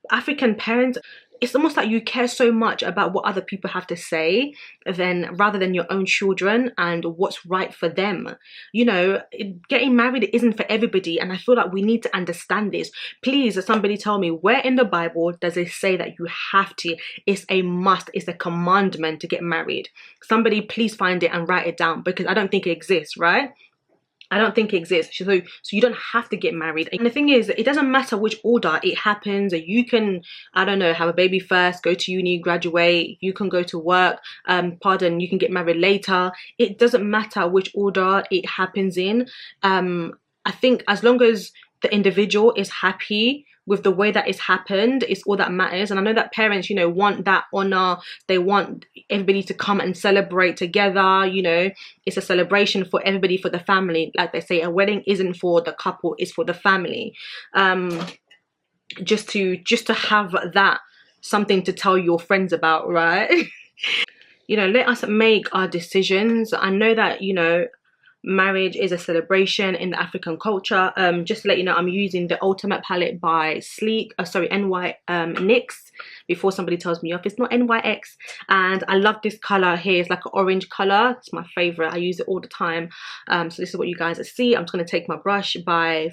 African parents, it's almost like you care so much about what other people have to say rather than your own children and what's right for them. You know, getting married isn't for everybody, and I feel like we need to understand this. Please, somebody tell me, where in the Bible does it say that you have to? It's a must, it's a commandment to get married. Somebody please find it and write it down, because I don't think it exists, right? I don't think it exists. So you don't have to get married. And the thing is, it doesn't matter which order it happens. You can, I don't know, have a baby first, go to uni, graduate. You can go to work. You can get married later. It doesn't matter which order it happens in. I think as long as the individual is happy with the way that it's happened, it's all that matters. And I know that parents, you know, want that honor. They want everybody to come and celebrate together. You know, it's a celebration for everybody, for the family. Like they say, a wedding isn't for the couple, it's for the family. Just to have that something to tell your friends about, right? You know, let us make our decisions. I know that, you know, marriage is a celebration in the African culture. Just to let you know, I'm using the Ultimate palette by NYX, before somebody tells me off. It's not NYX. And I love this color here. It's like an orange color. It's my favorite. I use it all the time. So this is what you guys see. I'm just going to take my brush by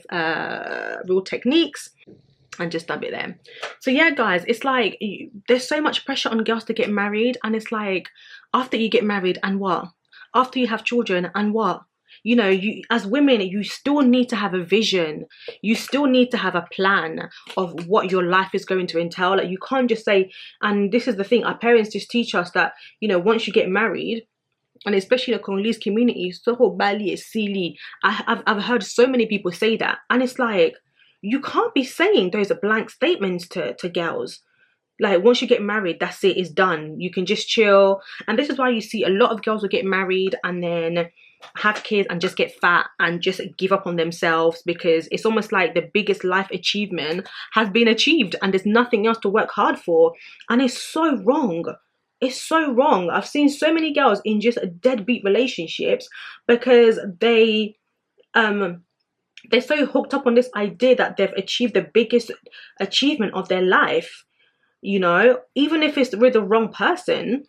Real Techniques and just dab it there. So yeah, guys, it's like there's so much pressure on girls to get married, and it's like, after you get married, and what? After you have children, and what? You know, you as women, you still need to have a vision. You still need to have a plan of what your life is going to entail. Like, you can't just say, and this is the thing, our parents just teach us that, you know, once you get married, and especially the Congolese community, so Bali is silly. I've heard so many people say that, and it's like, you can't be saying those blank statements to girls. Like, once you get married, that's it, it's done. You can just chill. And this is why you see a lot of girls will get married and then have kids and just get fat and just give up on themselves, because it's almost like the biggest life achievement has been achieved and there's nothing else to work hard for. And it's so wrong. It's so wrong. I've seen so many girls in just deadbeat relationships because they're so hooked up on this idea that they've achieved the biggest achievement of their life. You know, even if it's with the wrong person,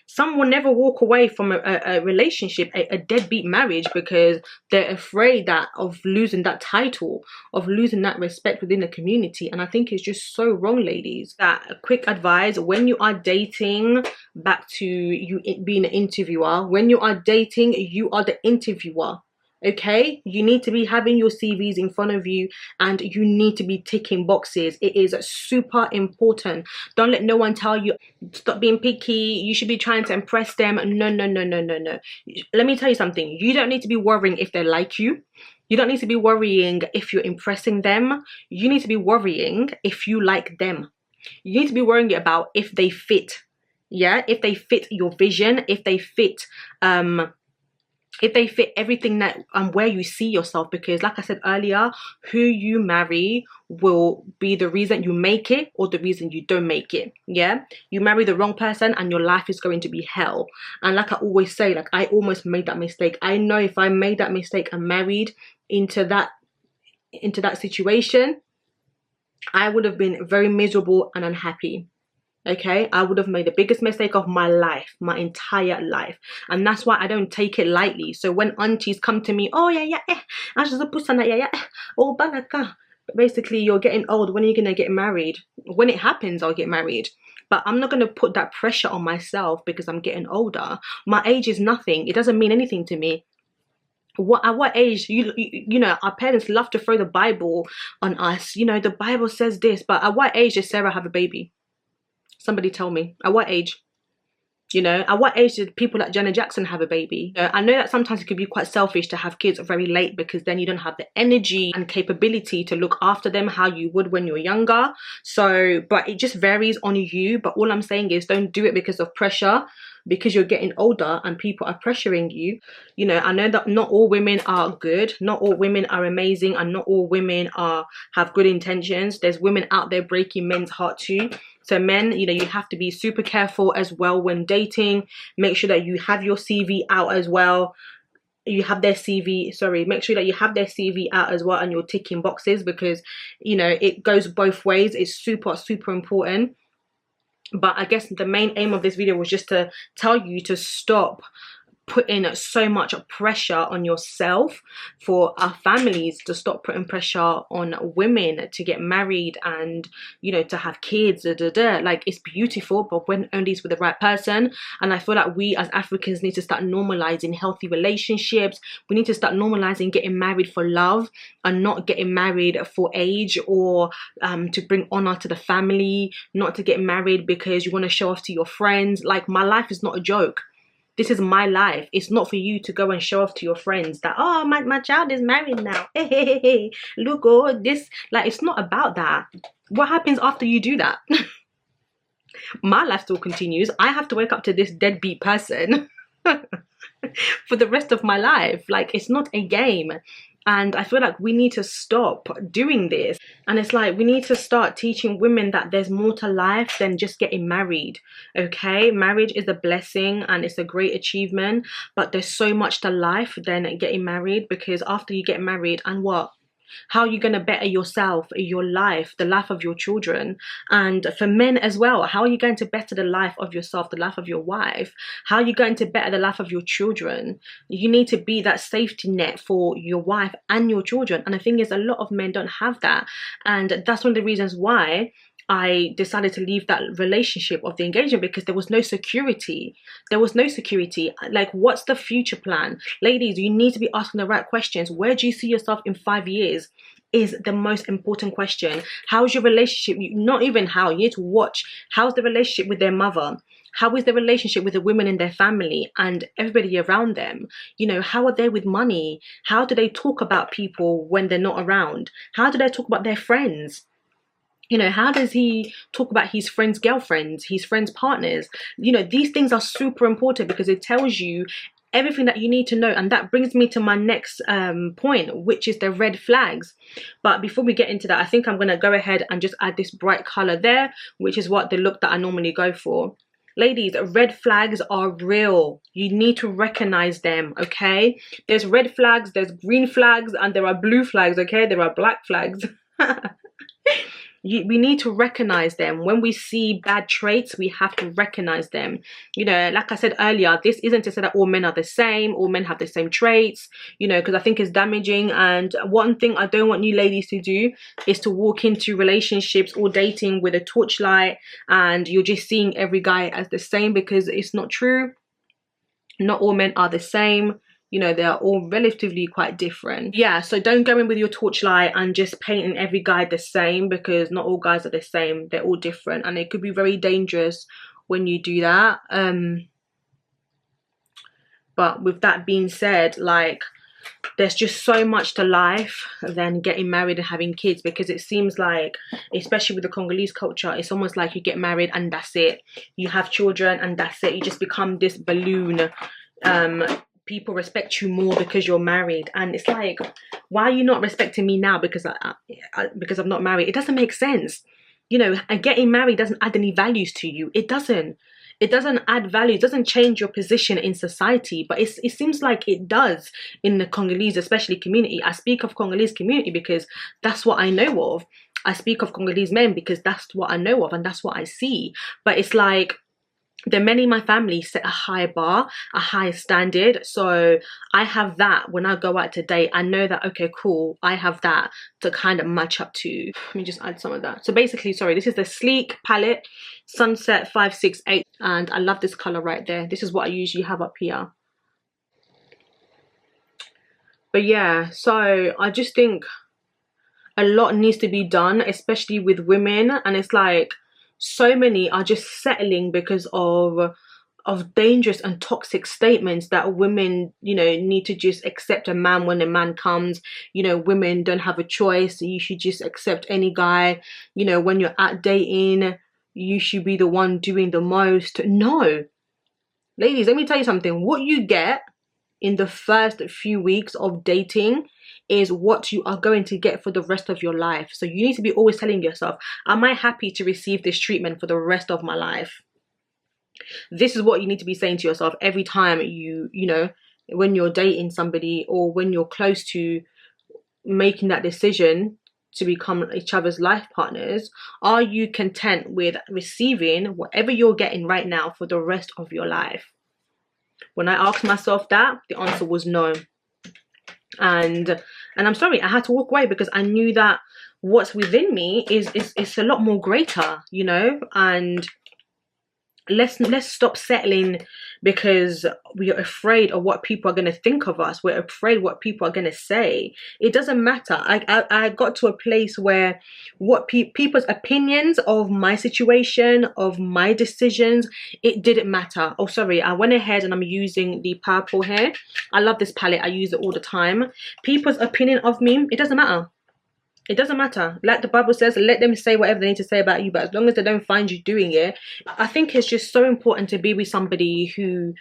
some will never walk away from a relationship, a deadbeat marriage, because they're afraid of losing that title, of losing that respect within the community. And I think it's just so wrong, ladies. That quick advice: when you are dating, back to you being an interviewer, when you are dating, you are the interviewer. Okay, you need to be having your CVs in front of you, and you need to be ticking boxes. It is super important. Don't let no one tell you, stop being picky, you should be trying to impress them. No, no, no, no, no, no. Let me tell you something. You don't need to be worrying if they like you. You don't need to be worrying if you're impressing them. You need to be worrying if you like them. You need to be worrying about if they fit. Yeah, if they fit your vision, if they fit if they fit everything that where you see yourself. Because like I said earlier, who you marry will be the reason you make it or the reason you don't make it. Yeah, you marry the wrong person and your life is going to be hell. And like I always say, like, I almost made that mistake. I know if I made that mistake and married into that situation, I would have been very miserable and unhappy. Okay, I would have made the biggest mistake of my life, my entire life. And that's why I don't take it lightly. So when aunties come to me, oh yeah, oh banaka, basically, you're getting old, when are you gonna get married? When it happens, I'll get married. But I'm not gonna put that pressure on myself because I'm getting older. My age is nothing. It doesn't mean anything to me. At what age, you know, our parents love to throw the Bible on us. You know, the Bible says this, but at what age does Sarah have a baby? Somebody tell me, at what age? You know, at what age did people like Janet Jackson have a baby? I know that sometimes it could be quite selfish to have kids very late because then you don't have the energy and capability to look after them how you would when you're younger. So, but it just varies on you. But all I'm saying is, don't do it because of pressure, because you're getting older and people are pressuring you. You know, I know that not all women are good, not all women are amazing, and not all women have good intentions. There's women out there breaking men's heart too. So men, you know, you have to be super careful as well when dating. Make sure that you have your CV out as well. You have their CV, sorry, make sure that you have their CV out as well and you're ticking boxes, because, you know, it goes both ways. It's super, super important. But I guess the main aim of this video was just to tell you to stop putting so much pressure on yourself, for our families to stop putting pressure on women to get married and, you know, to have kids. Like, it's beautiful, but when only it's with the right person. And I feel like we as Africans need to start normalizing healthy relationships. We need to start normalizing getting married for love and not getting married for age or to bring honor to the family, not to get married because you want to show off to your friends. Like, my life is not a joke. This is my life. It's not for you to go and show off to your friends that, oh, my child is married now. Hey, look, oh, this. Like, it's not about that. What happens after you do that? My life still continues. I have to wake up to this deadbeat person for the rest of my life. Like, it's not a game. And I feel like we need to stop doing this. And it's like, we need to start teaching women that there's more to life than just getting married. Okay, marriage is a blessing and it's a great achievement, but there's so much to life than getting married. Because after you get married, and what? How are you going to better yourself, your life, the life of your children? And for men as well, how are you going to better the life of yourself, the life of your wife? How are you going to better the life of your children? You need to be that safety net for your wife and your children. And the thing is, a lot of men don't have that. And that's one of the reasons why I decided to leave that relationship of the engagement, because there was no security. There was no security. Like, what's the future plan? Ladies, you need to be asking the right questions. Where do you see yourself in 5 years is the most important question. How's your relationship? Not even how, you need to watch. How's the relationship with their mother? How is the relationship with the women in their family and everybody around them? You know, how are they with money? How do they talk about people when they're not around? How do they talk about their friends? You know, how does he talk about his friends' girlfriends, his friends' partners? You know, these things are super important because it tells you everything that you need to know. And that brings me to my next point, which is the red flags. But before we get into that, I think I'm going to go ahead and just add this bright color there, which is what the look that I normally go for. Ladies, red flags are real. You need to recognize them, okay? There's red flags, there's green flags, and there are blue flags, okay? There are black flags. We need to recognize them. When we see bad traits, we have to recognize them. You know, like I said earlier, this isn't to say that all men are the same, all men have the same traits, you know, because I think it's damaging. And one thing I don't want you ladies to do is to walk into relationships or dating with a torchlight and you're just seeing every guy as the same, because it's not true. Not all men are the same. You know, they are all relatively quite different. Yeah, so don't go in with your torchlight and just painting every guy the same, because not all guys are the same. They're all different, and it could be very dangerous when you do that. But with that being said, like, there's just so much to life than getting married and having kids, because it seems like, especially with the Congolese culture, it's almost like you get married and that's it. You have children and that's it. You just become this balloon people respect you more because you're married. And it's like, why are you not respecting me now because because I'm not married? It doesn't make sense. You know, and getting married doesn't add any values to you. It doesn't add value. It doesn't change your position in society, but it seems like it does in the Congolese, especially community. I speak of Congolese community because that's what I know of. I speak of Congolese men because that's what I know of and that's what I see. But it's like, the men in my family set a high bar, a high standard. So I have that when I go out to date. I know that, okay, cool, I have that to kind of match up to. Let me just add some of that. So basically, sorry, this is the Sleek palette, Sunset 568. And I love this color right there. This is what I usually have up here. But yeah, so I just think a lot needs to be done, especially with women. And it's like, so many are just settling because of dangerous and toxic statements that women, you know, need to just accept a man when a man comes. You know, women don't have a choice. You should just accept any guy. You know, when you're out dating, you should be the one doing the most. No, ladies, let me tell you something. What you get in the first few weeks of dating is what you are going to get for the rest of your life. So you need to be always telling yourself, am I happy to receive this treatment for the rest of my life? This is what you need to be saying to yourself every time you know, when you're dating somebody or when you're close to making that decision to become each other's life partners. Are you content with receiving whatever you're getting right now for the rest of your life? When I asked myself that, the answer was no. And I'm sorry, I had to walk away because I knew that what's within me is a lot more greater, you know. And let's stop settling because we are afraid of what people are going to think of us. We're afraid what people are going to say. It doesn't matter. I got to a place where what people's opinions of my situation, of my decisions, it didn't matter. Oh, sorry, I went ahead and I'm using the purple here. I love this palette. I use it all the time. People's opinion of me, it doesn't matter. It doesn't matter. Like the Bible says, let them say whatever they need to say about you, but as long as they don't find you doing it. I think it's just so important to be with somebody who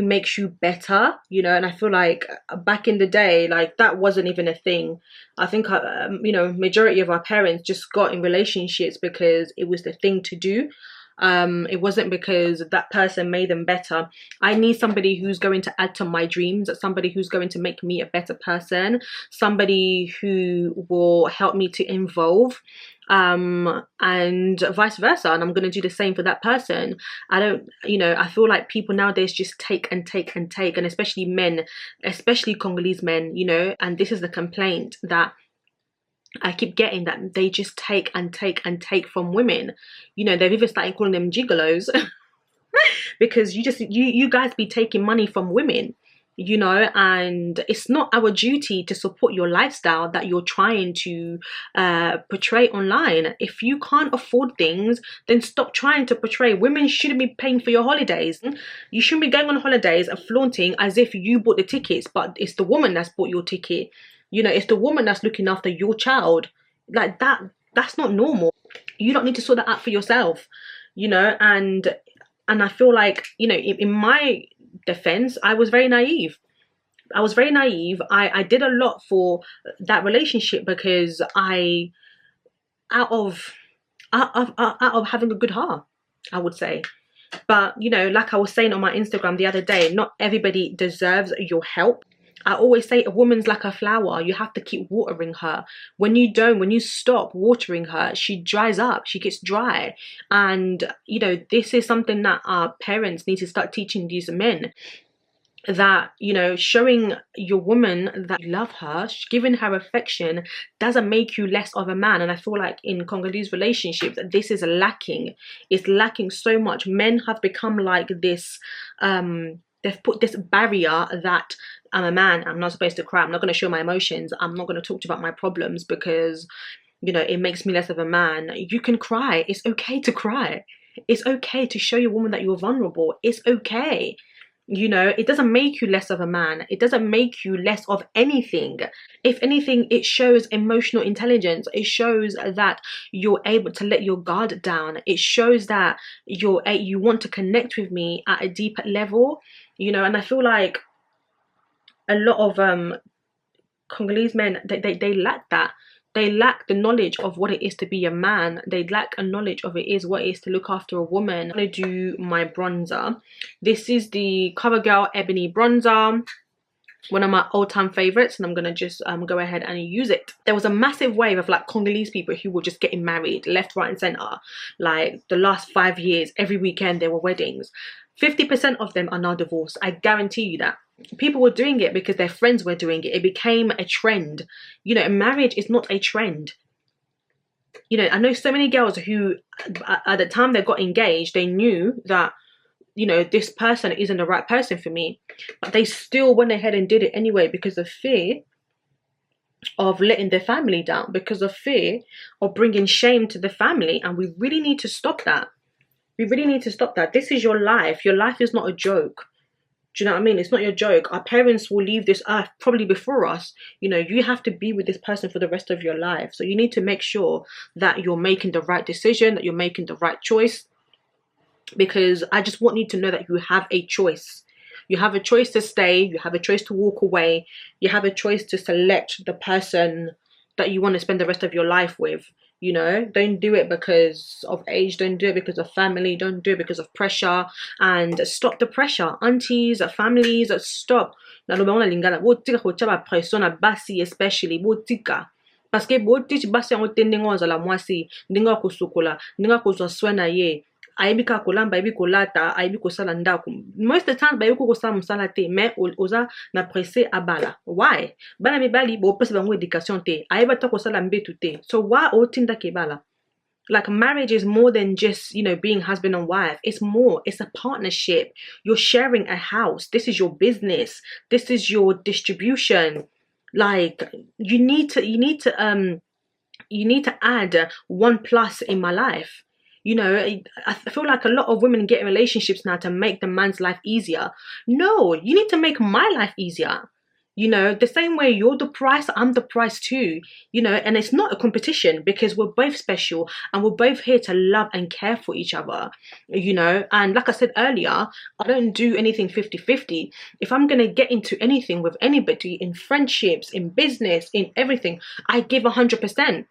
makes you better, you know. And I feel like back in the day, like that wasn't even a thing. I think you know, majority of our parents just got in relationships because it was the thing to do. It wasn't because that person made them better. I need somebody who's going to add to my dreams, somebody who's going to make me a better person, somebody who will help me to evolve, and vice versa. And I'm going to do the same for that person. I don't, you know, I feel like people nowadays just take and take and take, and especially men, especially Congolese men, you know. And this is the complaint that I keep getting, that they just take and take and take from women. You know, they've even started calling them gigolos because you guys be taking money from women, you know. And it's not our duty to support your lifestyle that you're trying to portray online. If you can't afford things, then stop trying to portray. Women shouldn't be paying for your holidays. You shouldn't be going on holidays and flaunting as if you bought the tickets, but it's the woman that's bought your ticket. You know, it's the woman that's looking after your child. Like that's not normal. You don't need to sort that out for yourself, you know. And I feel like, you know, in my defense, I was very naive. I was very naive. I did a lot for that relationship because out of having a good heart, I would say. But, you know, like I was saying on my Instagram the other day, not everybody deserves your help. I always say a woman's like a flower. You have to keep watering her. When you stop watering her, she dries up, she gets dry. And, you know, this is something that our parents need to start teaching these men. That, you know, showing your woman that you love her, giving her affection, doesn't make you less of a man. And I feel like in Congolese relationships, this is lacking. It's lacking so much. Men have become like this, they've put this barrier that I'm a man, I'm not supposed to cry, I'm not going to show my emotions, I'm not going to talk to you about my problems because, you know, it makes me less of a man. You can cry. It's okay to cry. It's okay to show your woman that you're vulnerable. It's okay. You know, it doesn't make you less of a man. It doesn't make you less of anything. If anything, it shows emotional intelligence. It shows that you're able to let your guard down. It shows that you want to connect with me at a deeper level, you know. And I feel like a lot of Congolese men, they lack that. They lack the knowledge of what it is to be a man. They lack a knowledge of what it is to look after a woman. I'm going to do my bronzer. This is the CoverGirl Ebony Bronzer, one of my all-time favorites, and I'm gonna just go ahead and use it. There was a massive wave of like Congolese people who were just getting married left, right and center. Like the last 5 years, every weekend there were weddings. 50% of them are now divorced. I guarantee you that. People were doing it because their friends were doing it. It became a trend. You know, marriage is not a trend. You know, I know so many girls who at the time they got engaged, they knew that, you know, this person isn't the right person for me, but they still went ahead and did it anyway because of fear of letting their family down, because of fear of bringing shame to the family. And we really need to stop that. We really need to stop that. This is your life. Your life is not a joke. Do you know what I mean? It's not your joke. Our parents will leave this earth probably before us. You know, you have to be with this person for the rest of your life. So you need to make sure that you're making the right decision, that you're making the right choice. Because I just want you to know that you have a choice. You have a choice to stay. You have a choice to walk away. You have a choice to select the person that you want to spend the rest of your life with. You know, don't do it because of age. Don't do it because of family. Don't do it because of pressure. And stop the pressure. Aunties, families, stop. Especially parce que boti basi yango tende ngozala mwasi ndinga kusukola ndinga kuzoswena ye aibika kolamba aibi kolata aibi kosala ndako. Most of the time bayi kosala musala te mais oza na pressé abala. Why? Bana mibali bo pesa bango education te aiba ta kosala mbetu te. So why otinda kebala? Like marriage is more than just, you know, being husband and wife. It's more. It's a partnership. You're sharing a house. This is your business. This is your distribution. Like you need to add 1+ in my life. You know, I feel like a lot of women get in relationships now to make the man's life easier. No, you need to make my life easier. You know, the same way you're the price, I'm the price too. You know, and it's not a competition because we're both special and we're both here to love and care for each other. You know, and like I said earlier, I don't do anything 50-50. If I'm going to get into anything with anybody, in friendships, in business, in everything, I give 100%.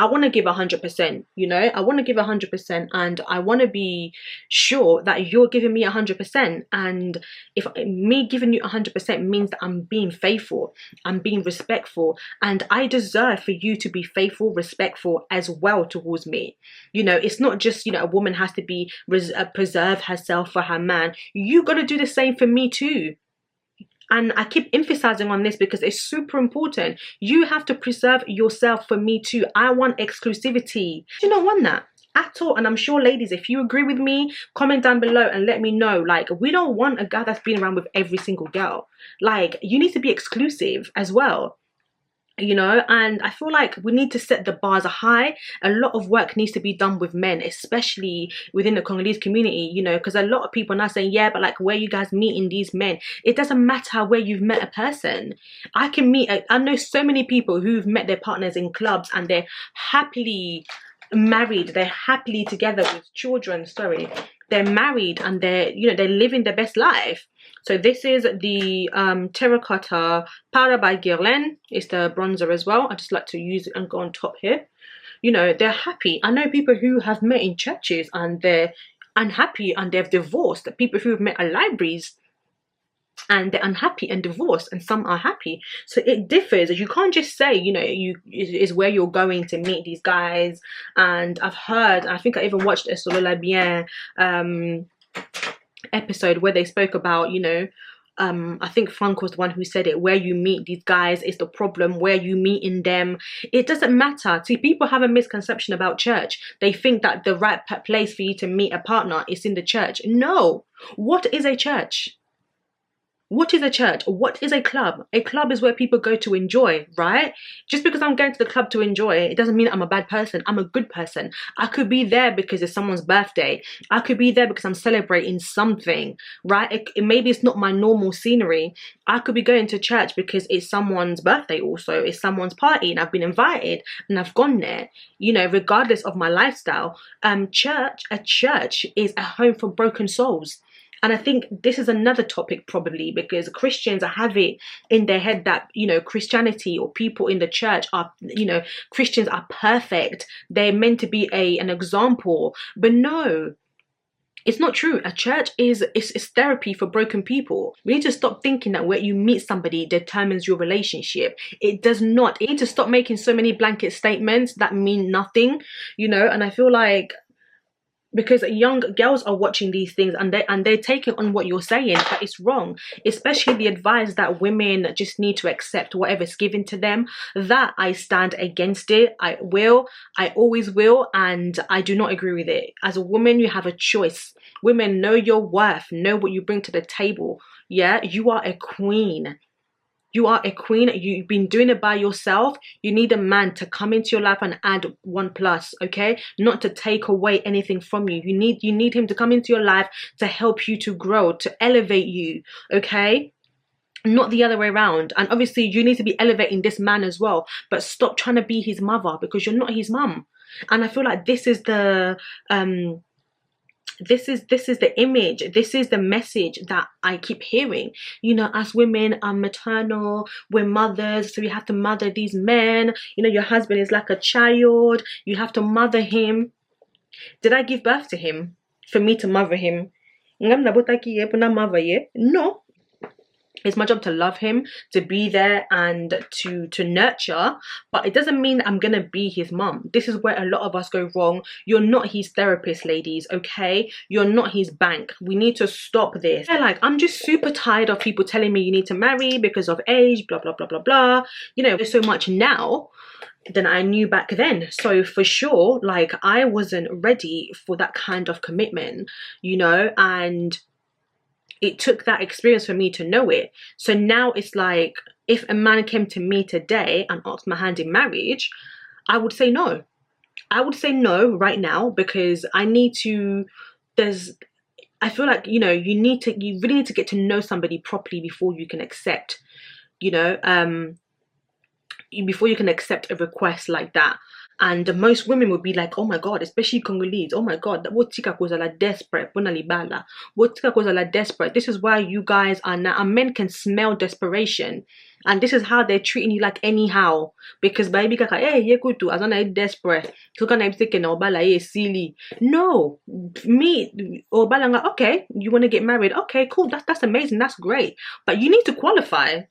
I want to give 100%, you know, I want to give 100%, and I want to be sure that you're giving me 100%. And if me giving you 100% means that I'm being faithful, I'm being respectful, and I deserve for you to be faithful, respectful as well towards me. You know, it's not just, you know, a woman has to be preserve herself for her man. You got to do the same for me too. And I keep emphasizing on this because it's super important. You have to preserve yourself for me too. I want exclusivity. You don't want that at all. And I'm sure, ladies, if you agree with me, comment down below and let me know. Like, we don't want a guy that's been around with every single girl. Like, you need to be exclusive as well. You know, and I feel like we need to set the bars high. A lot of work needs to be done with men, especially within the Congolese community, you know, because a lot of people are now saying, yeah, but like, where you guys meeting these men? It doesn't matter where you've met a person. I know so many people who've met their partners in clubs and they're happily married, they're happily together with children, they're married and they're, you know, they're living their best life. So this is the Terracotta Powder by Grwm. It's the bronzer as well. I just like to use it and go on top here. You know, they're happy. I know people who have met in churches and they're unhappy and they've divorced. People who have met at libraries and they're unhappy and divorced, and some are happy. So it differs. You can't just say, you know, is where you're going to meet these guys. And I've heard, I think I even watched a Solo La Bien episode where they spoke about, you know, I think Frank was the one who said it, where you meet these guys is the problem, where you meet in them. It doesn't matter. See, people have a misconception about church. They think that the right place for you to meet a partner is in the church. No. What is a church? What is a church? What is a club? A club is where people go to enjoy, right? Just because I'm going to the club to enjoy, it doesn't mean I'm a bad person. I'm a good person. I could be there because it's someone's birthday. I could be there because I'm celebrating something, right? Maybe it's not my normal scenery. I could be going to church because it's someone's birthday also. It's someone's party and I've been invited and I've gone there. You know, regardless of my lifestyle, a church is a home for broken souls. And I think this is another topic probably, because Christians have it in their head that, you know, Christianity or people in the church are, you know, Christians are perfect. They're meant to be an example. But no, it's not true. A church is therapy for broken people. We need to stop thinking that where you meet somebody determines your relationship. It does not. You need to stop making so many blanket statements that mean nothing, you know. And I feel like, because young girls are watching these things and they're taking on what you're saying, but it's wrong. Especially the advice that women just need to accept whatever's given to them. That I stand against it. I always will, and I do not agree with it. As a woman, you have a choice. Women, know your worth, know what you bring to the table. Yeah, you are a queen. You are a queen. You've been doing it by yourself. You need a man to come into your life and add 1+, okay? Not to take away anything from you. You need him to come into your life to help you to grow, to elevate you, okay? Not the other way around. And obviously you need to be elevating this man as well, but stop trying to be his mother, because you're not his mum. And I feel like this is the this is the image, this is the message that I keep hearing. You know, as women are maternal, we're mothers, so we have to mother these men. You know, your husband is like a child, you have to mother him. Did I give birth to him for me to mother him? No. It's my job to love him, to be there and to nurture, but it doesn't mean that I'm gonna be his mum. This is where a lot of us go wrong. You're not his therapist, ladies, okay? You're not his bank. We need to stop this. Yeah, like, I'm just super tired of people telling me you need to marry because of age, blah, blah, blah, blah, blah. You know, there's so much now than I knew back then. So for sure, like, I wasn't ready for that kind of commitment, you know, and it took that experience for me to know it. So now it's like, if a man came to me today and asked my hand in marriage, I would say no. I would say no right now, because I need to, I feel like, you know, you really need to get to know somebody properly before you can accept, you know, before you can accept a request like that. And most women would be like, oh my God, especially Congolese, oh my God, what tika cause la desperate, what tika cause la desperate. This is why you guys are now, and men can smell desperation. And this is how they're treating you, like anyhow. Because baby kaka, hey, ye kutu, as I desperate. So can I take obala, ye silly. No, me, obala, okay, you want to get married? Okay, cool, that's amazing, that's great. But you need to qualify.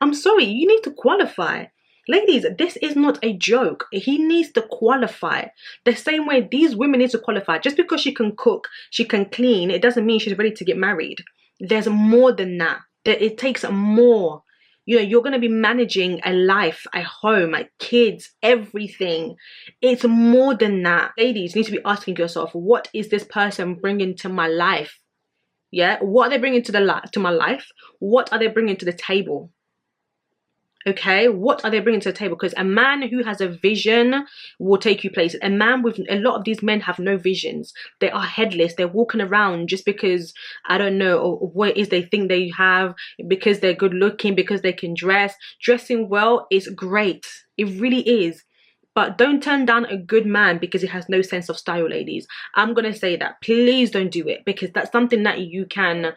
I'm sorry, you need to qualify. Ladies, this is not a joke. He needs to qualify. The same way these women need to qualify. Just because she can cook, she can clean, it doesn't mean she's ready to get married. There's more than that. It takes more. You know, you're going to be managing a life, a home, like kids, everything. It's more than that. Ladies, you need to be asking yourself, what is this person bringing to my life? Yeah, what are they bringing to my life? What are they bringing to the table? Okay, what are they bringing to the table? Because a man who has a vision will take you places. A man with, a lot of these men have no visions. They are headless. They're walking around just because, I don't know, or what it is they think they have, because they're good looking, because they can dress. Dressing well is great. It really is. But don't turn down a good man because he has no sense of style, ladies. I'm gonna say that. Please don't do it, because that's something that you can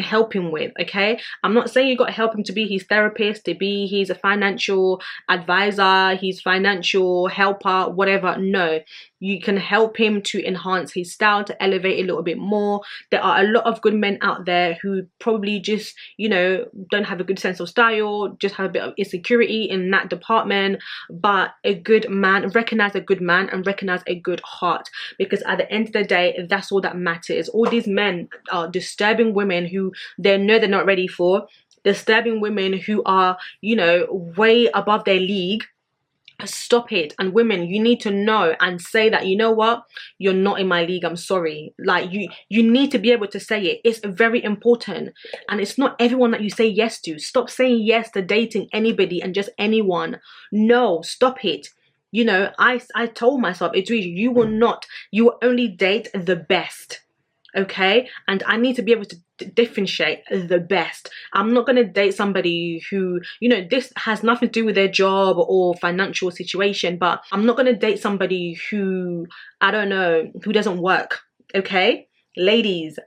help him with, okay? I'm not saying you got to help him to be his therapist, to be his financial advisor, his financial helper, whatever. No. You can help him to enhance his style, to elevate a little bit more. There are a lot of good men out there who probably just, you know, don't have a good sense of style, just have a bit of insecurity in that department. But a good man, recognize a good man and recognize a good heart, because at the end of the day, that's all that matters. All these men are disturbing women who they know they're not ready for, disturbing women who are, you know, way above their league. Stop it. And women, you need to know and say that, you know what, you're not in my league, I'm sorry. Like, you need to be able to say it. It's very important. And it's not everyone that you say yes to. Stop saying yes to dating anybody and just anyone. No, stop it. You know, I told myself, you will only date the best. Okay, and I need to be able to differentiate the best. I'm not going to date somebody who, you know, this has nothing to do with their job or financial situation, but I'm not going to date somebody who, I don't know, who doesn't work. Okay, ladies,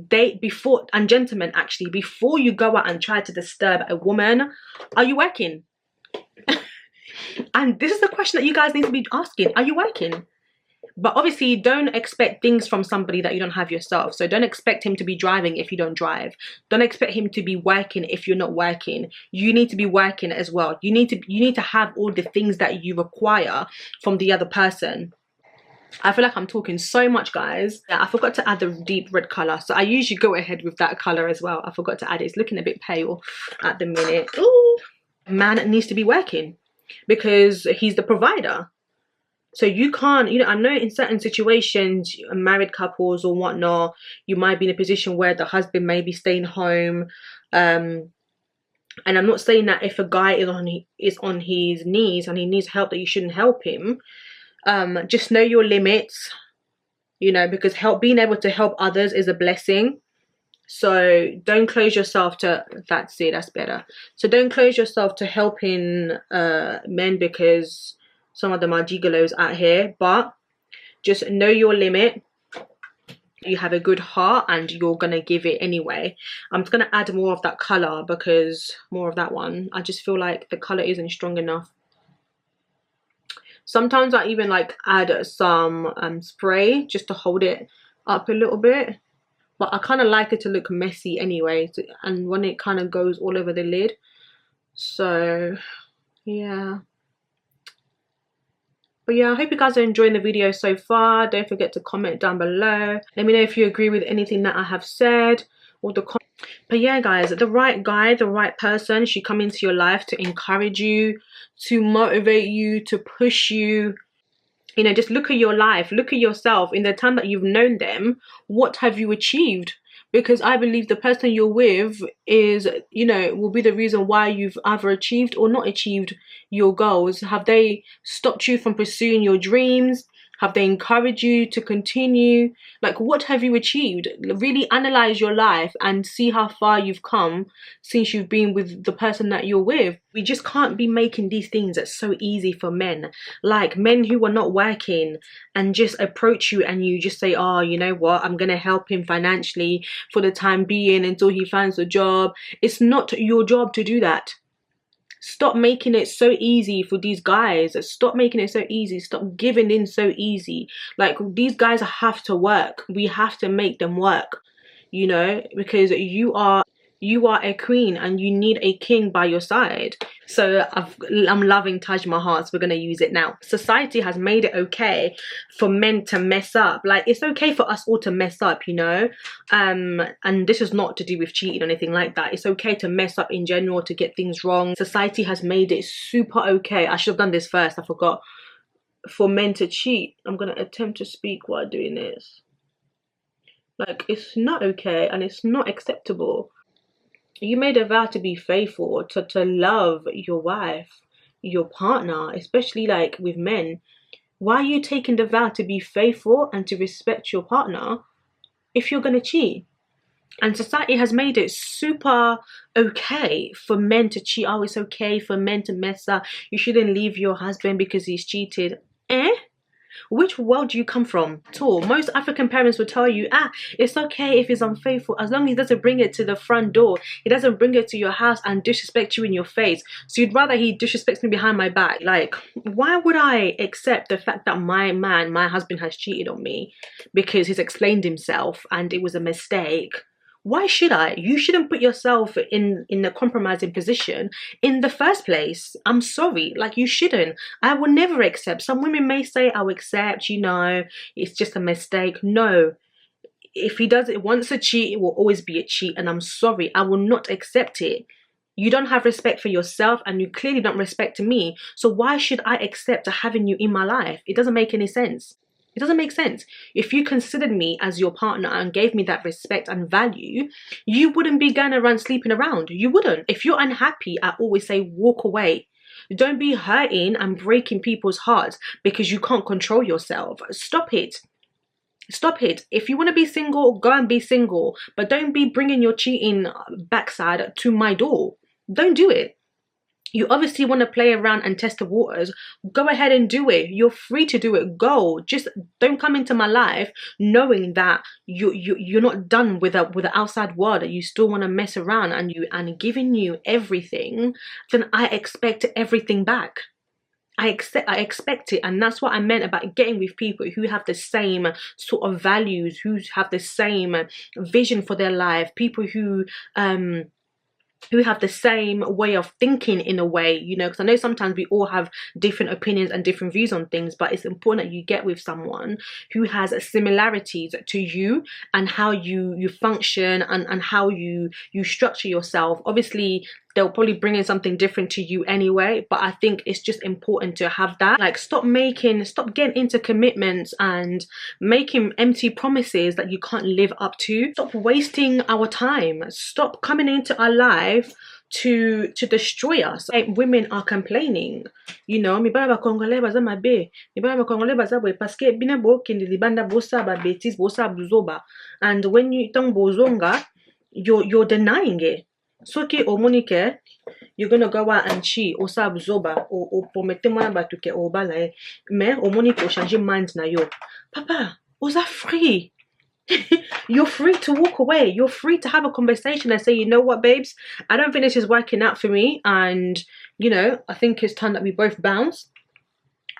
date before, and gentlemen, actually, before you go out and try to disturb a woman, are you working? And this is the question that you guys need to be asking. Are you working? But obviously, don't expect things from somebody that you don't have yourself. So don't expect him to be driving if you don't drive. Don't expect him to be working if you're not working. You need to be working as well. You need to have all the things that you require from the other person. I feel like I'm talking so much, guys. Yeah, I forgot to add the deep red color, so I usually go ahead with that color as well. I forgot to add it. It's looking a bit pale at the minute. Ooh. Man needs to be working because he's the provider. So you can't, you know, I know in certain situations, married couples or whatnot, you might be in a position where the husband may be staying home. And I'm not saying that if a guy is on his knees and he needs help, that you shouldn't help him. Just know your limits, you know, because being able to help others is a blessing. So don't close yourself to, that's better. So don't close yourself to helping men, because some of them are gigolos out here. But just know your limit. You have a good heart and you're gonna give it anyway. I'm just gonna add more of that color, because more of that one, I just feel like the color isn't strong enough. Sometimes I even like add some spray just to hold it up a little bit, but I kind of like it to look messy anyway, and when it kind of goes all over the lid. So yeah, but yeah, I hope you guys are enjoying the video so far. Don't forget to comment down below. Let me know if you agree with anything that I have said, or the comments. But yeah, guys, the right guy, the right person should come into your life to encourage you, to motivate you, to push you. You know, just look at your life, look at yourself in the time that you've known them. What have you achieved? Because I believe the person you're with is, you know, will be the reason why you've either achieved or not achieved your goals. Have they stopped you from pursuing your dreams? Have they encouraged you to continue? Like, what have you achieved? Really analyze your life and see how far you've come since you've been with the person that you're with. We just can't be making these things that's so easy for men. Like men who are not working and just approach you and you just say, oh, you know what, I'm gonna help him financially for the time being until he finds a job. It's not your job to do that. Stop making it so easy for these guys. Stop making it so easy. Stop giving in so easy. Like, these guys have to work. We have to make them work, you know, because you are a queen and you need a king by your side. So I'm loving Taj Mahal, so we're going to use it now. Society has made it okay for men to mess up. Like, it's okay for us all to mess up, you know. And this is not to do with cheating or anything like that. It's okay to mess up in general, to get things wrong. Society has made it super okay. I should have done this first, I forgot. For men to cheat. I'm going to attempt to speak while doing this. Like, it's not okay and it's not acceptable. You made a vow to be faithful, to love your wife, your partner, especially like with men. Why are you taking the vow to be faithful and to respect your partner if you're going to cheat? And society has made it super okay for men to cheat. Oh, it's okay for men to mess up. You shouldn't leave your husband because he's cheated. Which world do you come from at all? Most African parents will tell you, it's okay if he's unfaithful, as long as he doesn't bring it to the front door. He doesn't bring it to your house and disrespect you in your face. So you'd rather he disrespects me behind my back. Like, why would I accept the fact that my husband has cheated on me because he's explained himself and it was a mistake? Why should I? You shouldn't put yourself in a compromising position in the first place. I'm sorry, like, you shouldn't. I will never accept. Some women may say, I'll accept, you know, it's just a mistake. No, if he does it once a cheat, it will always be a cheat, and I'm sorry, I will not accept it. You don't have respect for yourself and you clearly don't respect me. So why should I accept having you in my life? It doesn't make any sense. It doesn't make sense. If you considered me as your partner and gave me that respect and value, you wouldn't be going around sleeping around. You wouldn't. If you're unhappy, I always say walk away. Don't be hurting and breaking people's hearts because you can't control yourself. Stop it. Stop it. If you want to be single, go and be single. But don't be bringing your cheating backside to my door. Don't do it. You obviously want to play around and test the waters. Go ahead and do it. You're free to do it. Go. Just don't come into my life knowing that you're not done with the outside world, that you still want to mess around and giving you everything. Then I expect everything back. I expect it. And that's what I meant about getting with people who have the same sort of values, who have the same vision for their life, people who have the same way of thinking in a way, you know, because I know sometimes we all have different opinions and different views on things, but it's important that you get with someone who has similarities to you and how you function and how you structure yourself. Obviously they'll probably bring in something different to you anyway, but I think it's just important to have that. Like, stop getting into commitments and making empty promises that you can't live up to. Stop wasting our time. Stop coming into our life to destroy us. Like, women are complaining, you know, mi bana ba congolais baza mabe, mi bana ba congolais baza boy parce que bina bo kende libanda bosa ba betis bosa buzoba, and when you tong bozonga, you're denying it. So ke omonike, you're gonna go out and cheat or absorba or promette moi batuke or bala, mais omonike o changer mind na yo. Papa, osa free. You're free to walk away. You're free to have a conversation and say, you know what, babes, I don't think this is working out for me, and you know, I think it's time that we both bounce.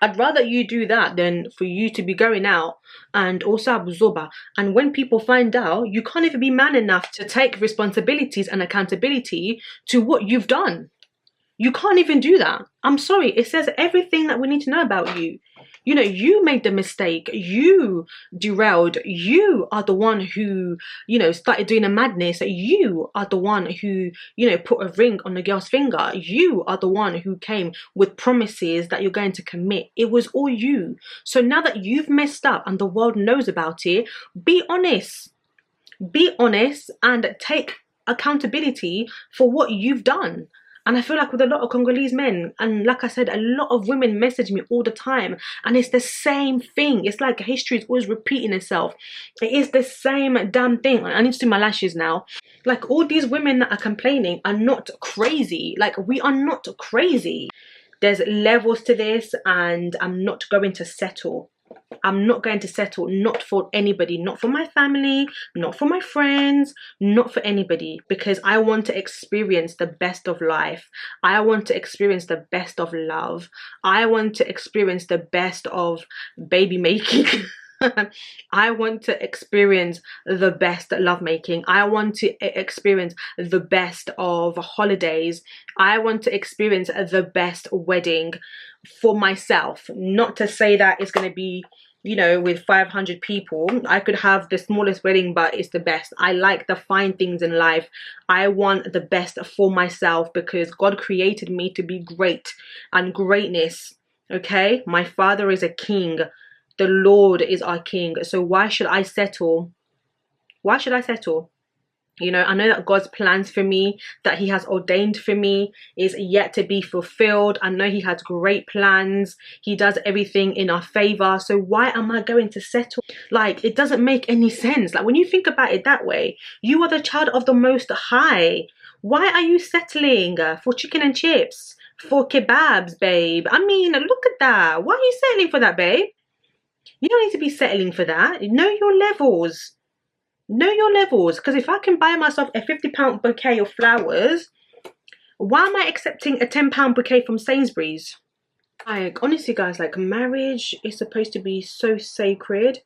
I'd rather you do that than for you to be going out and also absorba. And when people find out, you can't even be man enough to take responsibilities and accountability to what you've done. You can't even do that. I'm sorry. It says everything that we need to know about you. You know, you made the mistake. You derailed. You are the one who, you know, started doing a madness. You are the one who, you know, put a ring on the girl's finger. You are the one who came with promises that you're going to commit. It was all you. So now that you've messed up and the world knows about it, be honest. Be honest and take accountability for what you've done. And I feel like with a lot of Congolese men, and like I said, a lot of women message me all the time, and it's the same thing. It's like history is always repeating itself. It is the same damn thing. I need to do my lashes now. Like, all these women that are complaining are not crazy. Like, we are not crazy. There's levels to this, and I'm not going to settle. I'm not going to settle, not for anybody, not for my family, not for my friends, not for anybody, because I want to experience the best of life. I want to experience the best of love. I want to experience the best of baby making. I want to experience the best lovemaking. I want to experience the best of holidays. I want to experience the best wedding for myself. Not to say that it's going to be, you know, with 500 people. I could have the smallest wedding, but it's the best. I like the fine things in life. I want the best for myself because God created me to be great and greatness. Okay, my Father is a king. The Lord is our king. So why should I settle? Why should I settle? You know, I know that God's plans for me, that he has ordained for me, is yet to be fulfilled. I know he has great plans. He does everything in our favor. So why am I going to settle? Like, it doesn't make any sense. Like, when you think about it that way, you are the child of the Most High. Why are you settling for chicken and chips, for kebabs, babe? I mean, look at that. Why are you settling for that, babe? You don't need to be settling for that. Know your levels. Know your levels. Because if I can buy myself a £50 bouquet of flowers, why am I accepting a £10 bouquet from Sainsbury's? Like, honestly, guys, like, marriage is supposed to be so sacred.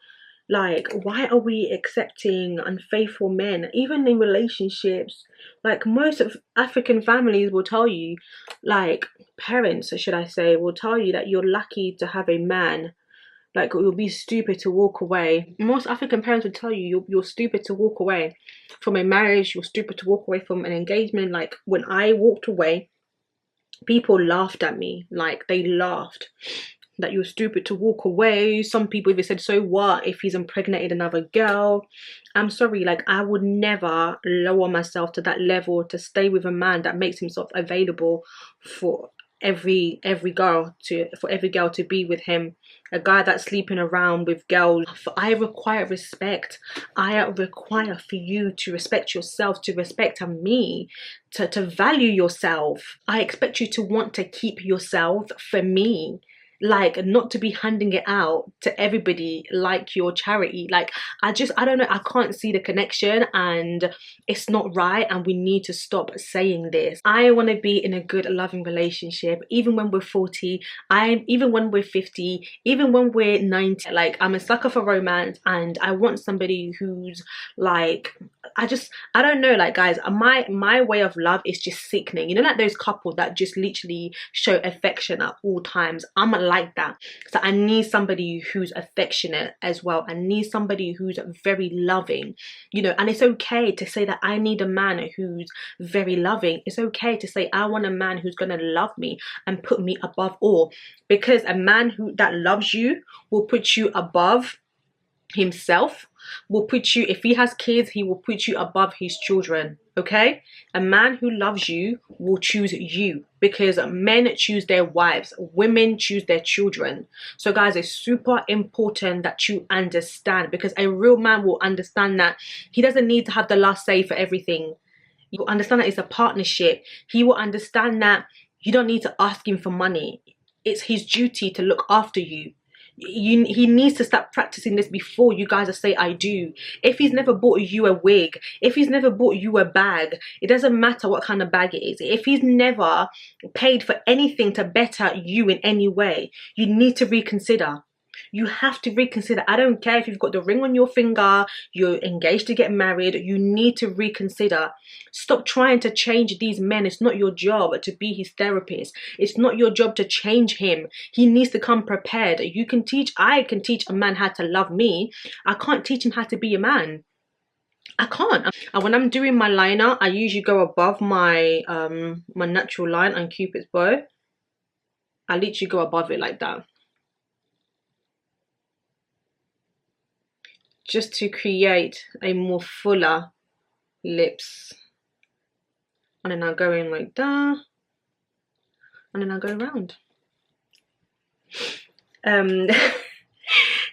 Like, why are we accepting unfaithful men, even in relationships? Like, most of African families will tell you, like, parents, should I say, will tell you that you're lucky to have a man. Like, it would be stupid to walk away. Most African parents would tell you you're stupid to walk away from a marriage. You're stupid to walk away from an engagement. Like, when I walked away, people laughed at me. Like, they laughed that you're stupid to walk away. Some people even said, so what if he's impregnated another girl? I'm sorry, like, I would never lower myself to that level to stay with a man that makes himself available for every girl to be with him. A guy that's sleeping around with girls. I require respect. I require for you to respect yourself, to respect me, to value yourself. I expect you to want to keep yourself for me, like not to be handing it out to everybody like your charity. Like I don't know, I can't see the connection, and it's not right, and we need to stop saying this. I want to be in a good loving relationship, even when we're 40, even when we're 50, even when we're 90. Like I'm a sucker for romance, and I want somebody who's like, I don't know, like guys, my way of love is just sickening. You know, like those couples that just literally show affection at all times. I'm like that. So I need somebody who's affectionate as well. I need somebody who's very loving, you know. And it's okay to say that I need a man who's very loving. It's okay to say I want a man who's gonna love me and put me above all, because a man that loves you will put you above himself, will put you, if he has kids, he will put you above his children. Okay, a man who loves you will choose you, because men choose their wives, women choose their children. So guys, it's super important that you understand, because a real man will understand that he doesn't need to have the last say for everything. You will understand that it's a partnership. He will understand that you don't need to ask him for money. It's his duty to look after you. He needs to start practicing this before you guys say I do. If he's never bought you a wig, if he's never bought you a bag, it doesn't matter what kind of bag it is. If he's never paid for anything to better you in any way, you need to reconsider. You have to reconsider. I don't care if you've got the ring on your finger, you're engaged to get married, you need to reconsider. Stop trying to change these men. It's not your job to be his therapist. It's not your job to change him. He needs to come prepared. I can teach a man how to love me. I can't teach him how to be a man. I can't. And when I'm doing my liner, I usually go above my my natural line on Cupid's bow. I literally go above it like that, just to create a more fuller lips. And then I'll go in like that, and then I'll go around.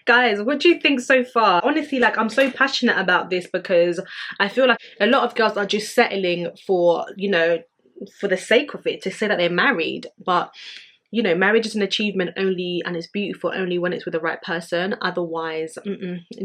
Guys, what do you think so far? Honestly, like, I'm so passionate about this, because I feel like a lot of girls are just settling for, you know, for the sake of it, to say that they're married. But you know, marriage is an achievement only, and it's beautiful only when it's with the right person. Otherwise,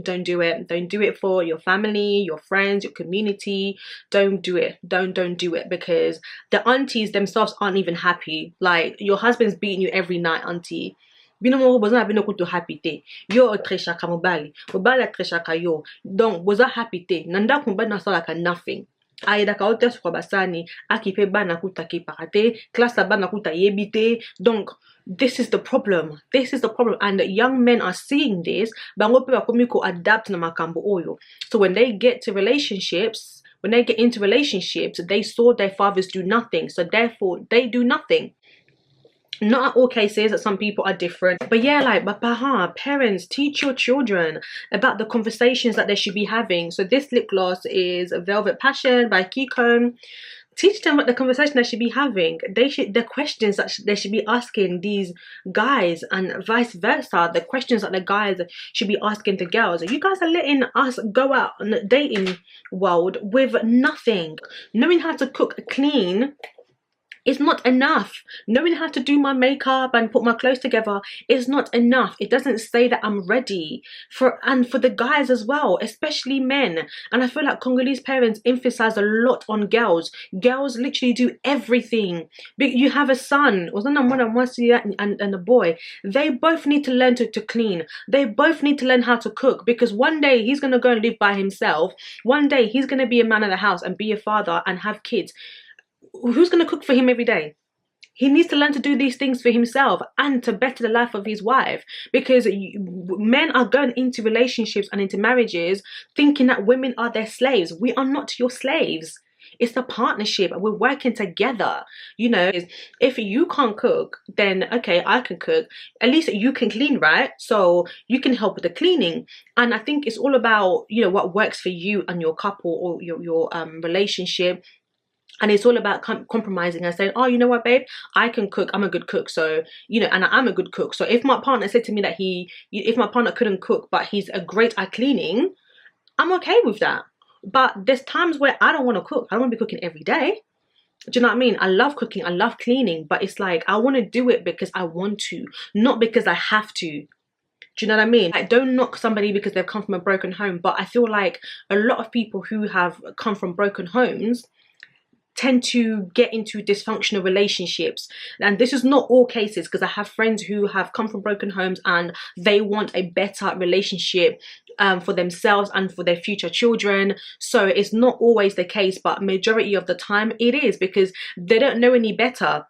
don't do it. Don't do it for your family, your friends, your community. Don't do it. Don't do it, because the aunties themselves aren't even happy. Like, your husband's beating you every night, auntie. Bino mo boza bino kuto happy te. Yo treshaka mobali. Mobali treshaka yo. Donc boza happy te. Nanda kumba na sala ka nothing. Aida ka ote kwa basani akipe bana kuta ki parate klasa bana kuta yebite. Donc this is the problem. This is the problem, and young men are seeing this. Bango pe bakomiko adapt na makambo oyo. So when they get into relationships, they saw their fathers do nothing, so therefore they do nothing. Not at all cases, that some people are different, but yeah, like, but parents, teach your children about the conversations that they should be having. So this lip gloss is Velvet Passion by Kiko. Teach them what the conversation they should be having. The questions that they should be asking these guys, and vice versa. The questions that the guys should be asking the girls. You guys are letting us go out in the dating world with nothing. Knowing how to cook, clean, it's not enough. Knowing how to do my makeup and put my clothes together is not enough. It doesn't say that I'm ready. And for the guys as well, especially men. And I feel like Congolese parents emphasize a lot on girls. Girls literally do everything. You have a son, and a boy. They both need to learn to clean. They both need to learn how to cook, because one day he's going to go and live by himself. One day he's going to be a man of the house and be a father and have kids. Who's going to cook for him every day? He needs to learn to do these things for himself and to better the life of his wife, because men are going into relationships and into marriages thinking that women are their slaves. We are not your slaves. It's a partnership, and we're working together. You know, if you can't cook, then okay, I can cook. At least you can clean, right? So you can help with the cleaning. And I think it's all about, you know, what works for you and your couple or your relationship. And it's all about compromising and saying, oh, you know what, babe, I can cook, I'm a good cook, so, you know, and I'm a good cook. So if my partner said to me that if my partner couldn't cook, but he's a great at cleaning, I'm okay with that. But there's times where I don't want to cook. I don't want to be cooking every day. Do you know what I mean? I love cooking, I love cleaning, but it's like, I want to do it because I want to, not because I have to. Do you know what I mean? Like, don't knock somebody because they've come from a broken home, but I feel like a lot of people who have come from broken homes tend to get into dysfunctional relationships. And this is not all cases, because I have friends who have come from broken homes and they want a better relationship for themselves and for their future children. So it's not always the case, but majority of the time it is, because they don't know any better.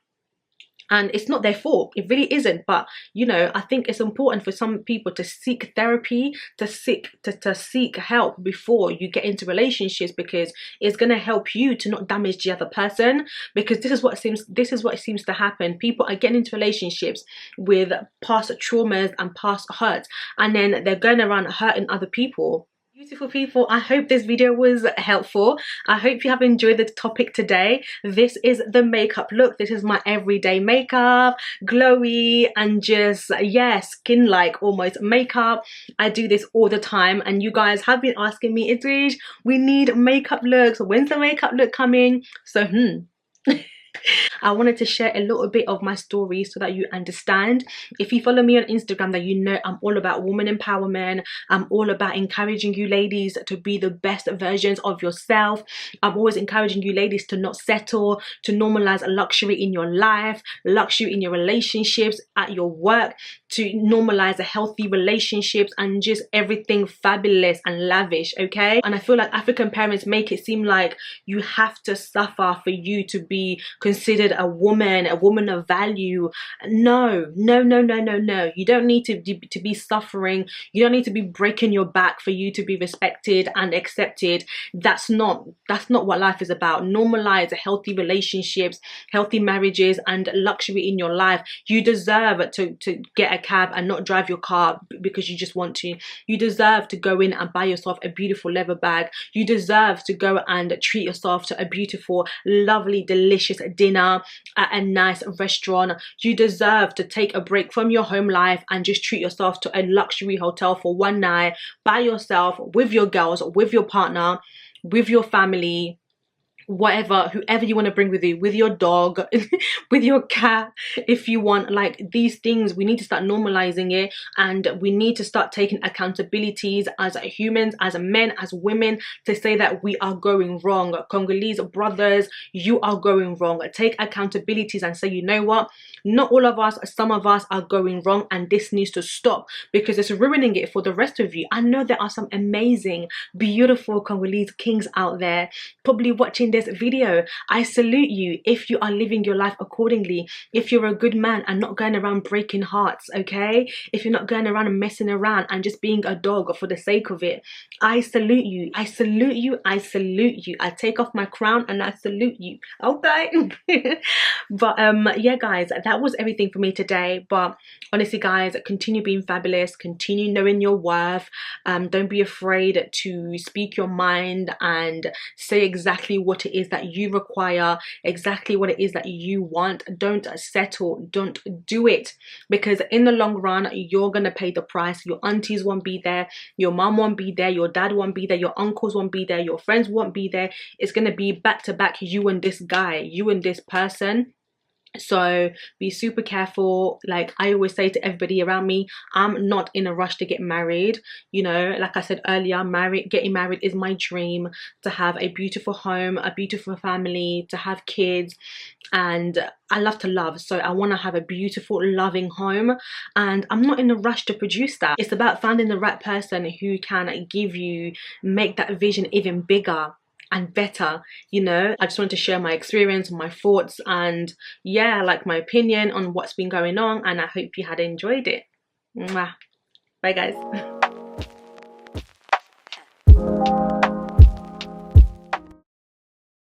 And it's not their fault, it really isn't. But you know, I think it's important for some people to seek therapy, to seek help before you get into relationships, because it's going to help you to not damage the other person. Because this is what seems to happen. People are getting into relationships with past traumas and past hurts, and then they're going around hurting other people. Beautiful people, I hope this video was helpful. I hope you have enjoyed the topic today. This is the makeup look. This is my everyday makeup, glowy and just, yeah, skin like almost makeup. I do this all the time, and you guys have been asking me, Idris, we need makeup looks, when's the makeup look coming? So I wanted to share a little bit of my story so that you understand. If you follow me on Instagram, that you know I'm all about woman empowerment. I'm all about encouraging you ladies to be the best versions of yourself. I'm always encouraging you ladies to not settle, to normalize luxury in your life, luxury in your relationships, at your work, to normalize a healthy relationships and just everything fabulous and lavish, okay? And I feel like African parents make it seem like you have to suffer for you to be considered a woman of value. No. You don't need to be suffering. You don't need to be breaking your back for you to be respected and accepted. That's not what life is about. Normalize healthy relationships, healthy marriages, and luxury in your life. You deserve to get a cab and not drive your car because you just want to. You deserve to go in and buy yourself a beautiful leather bag. You deserve to go and treat yourself to a beautiful, lovely, delicious dinner at a nice restaurant. You deserve to take a break from your home life and just treat yourself to a luxury hotel for one night by yourself, with your girls, with your partner, with your family, whoever you want to bring with you, with your dog, with your cat, if you want. Like, these things, we need to start normalizing it, and we need to start taking accountabilities as humans, as men, as women, to say that we are going wrong. Congolese brothers, you are going wrong. Take accountabilities and say, you know what, not all of us, some of us are going wrong, and this needs to stop, because it's ruining it for the rest of you. I know there are some amazing, beautiful Congolese kings out there probably watching this video. I salute you if you are living your life accordingly, if you're a good man and not going around breaking hearts, okay? If you're not going around and messing around and just being a dog for the sake of it. I salute you. I salute you. I salute you. I take off my crown and I salute you, okay? But yeah guys, that was everything for me today. But honestly guys, continue being fabulous, continue knowing your worth. Don't be afraid to speak your mind and say exactly what it is that you require, exactly what it is that you want. Don't settle, don't do it, because in the long run you're gonna pay the price. Your aunties won't be there, your mom won't be there, your dad won't be there, your uncles won't be there, your friends won't be there. It's gonna be back to back, you and this guy, you and this person. So be super careful. Like I always say to everybody around me, I'm not in a rush to get married. You know, like I said earlier, getting married is my dream, to have a beautiful home, a beautiful family, to have kids. And I love to love, so I want to have a beautiful, loving home, and I'm not in a rush to produce that. It's about finding the right person who can make that vision even bigger and better. You know, I just wanted to share my experience and my thoughts, and yeah, like my opinion on what's been going on, and I hope you had enjoyed it. Mwah. Bye guys.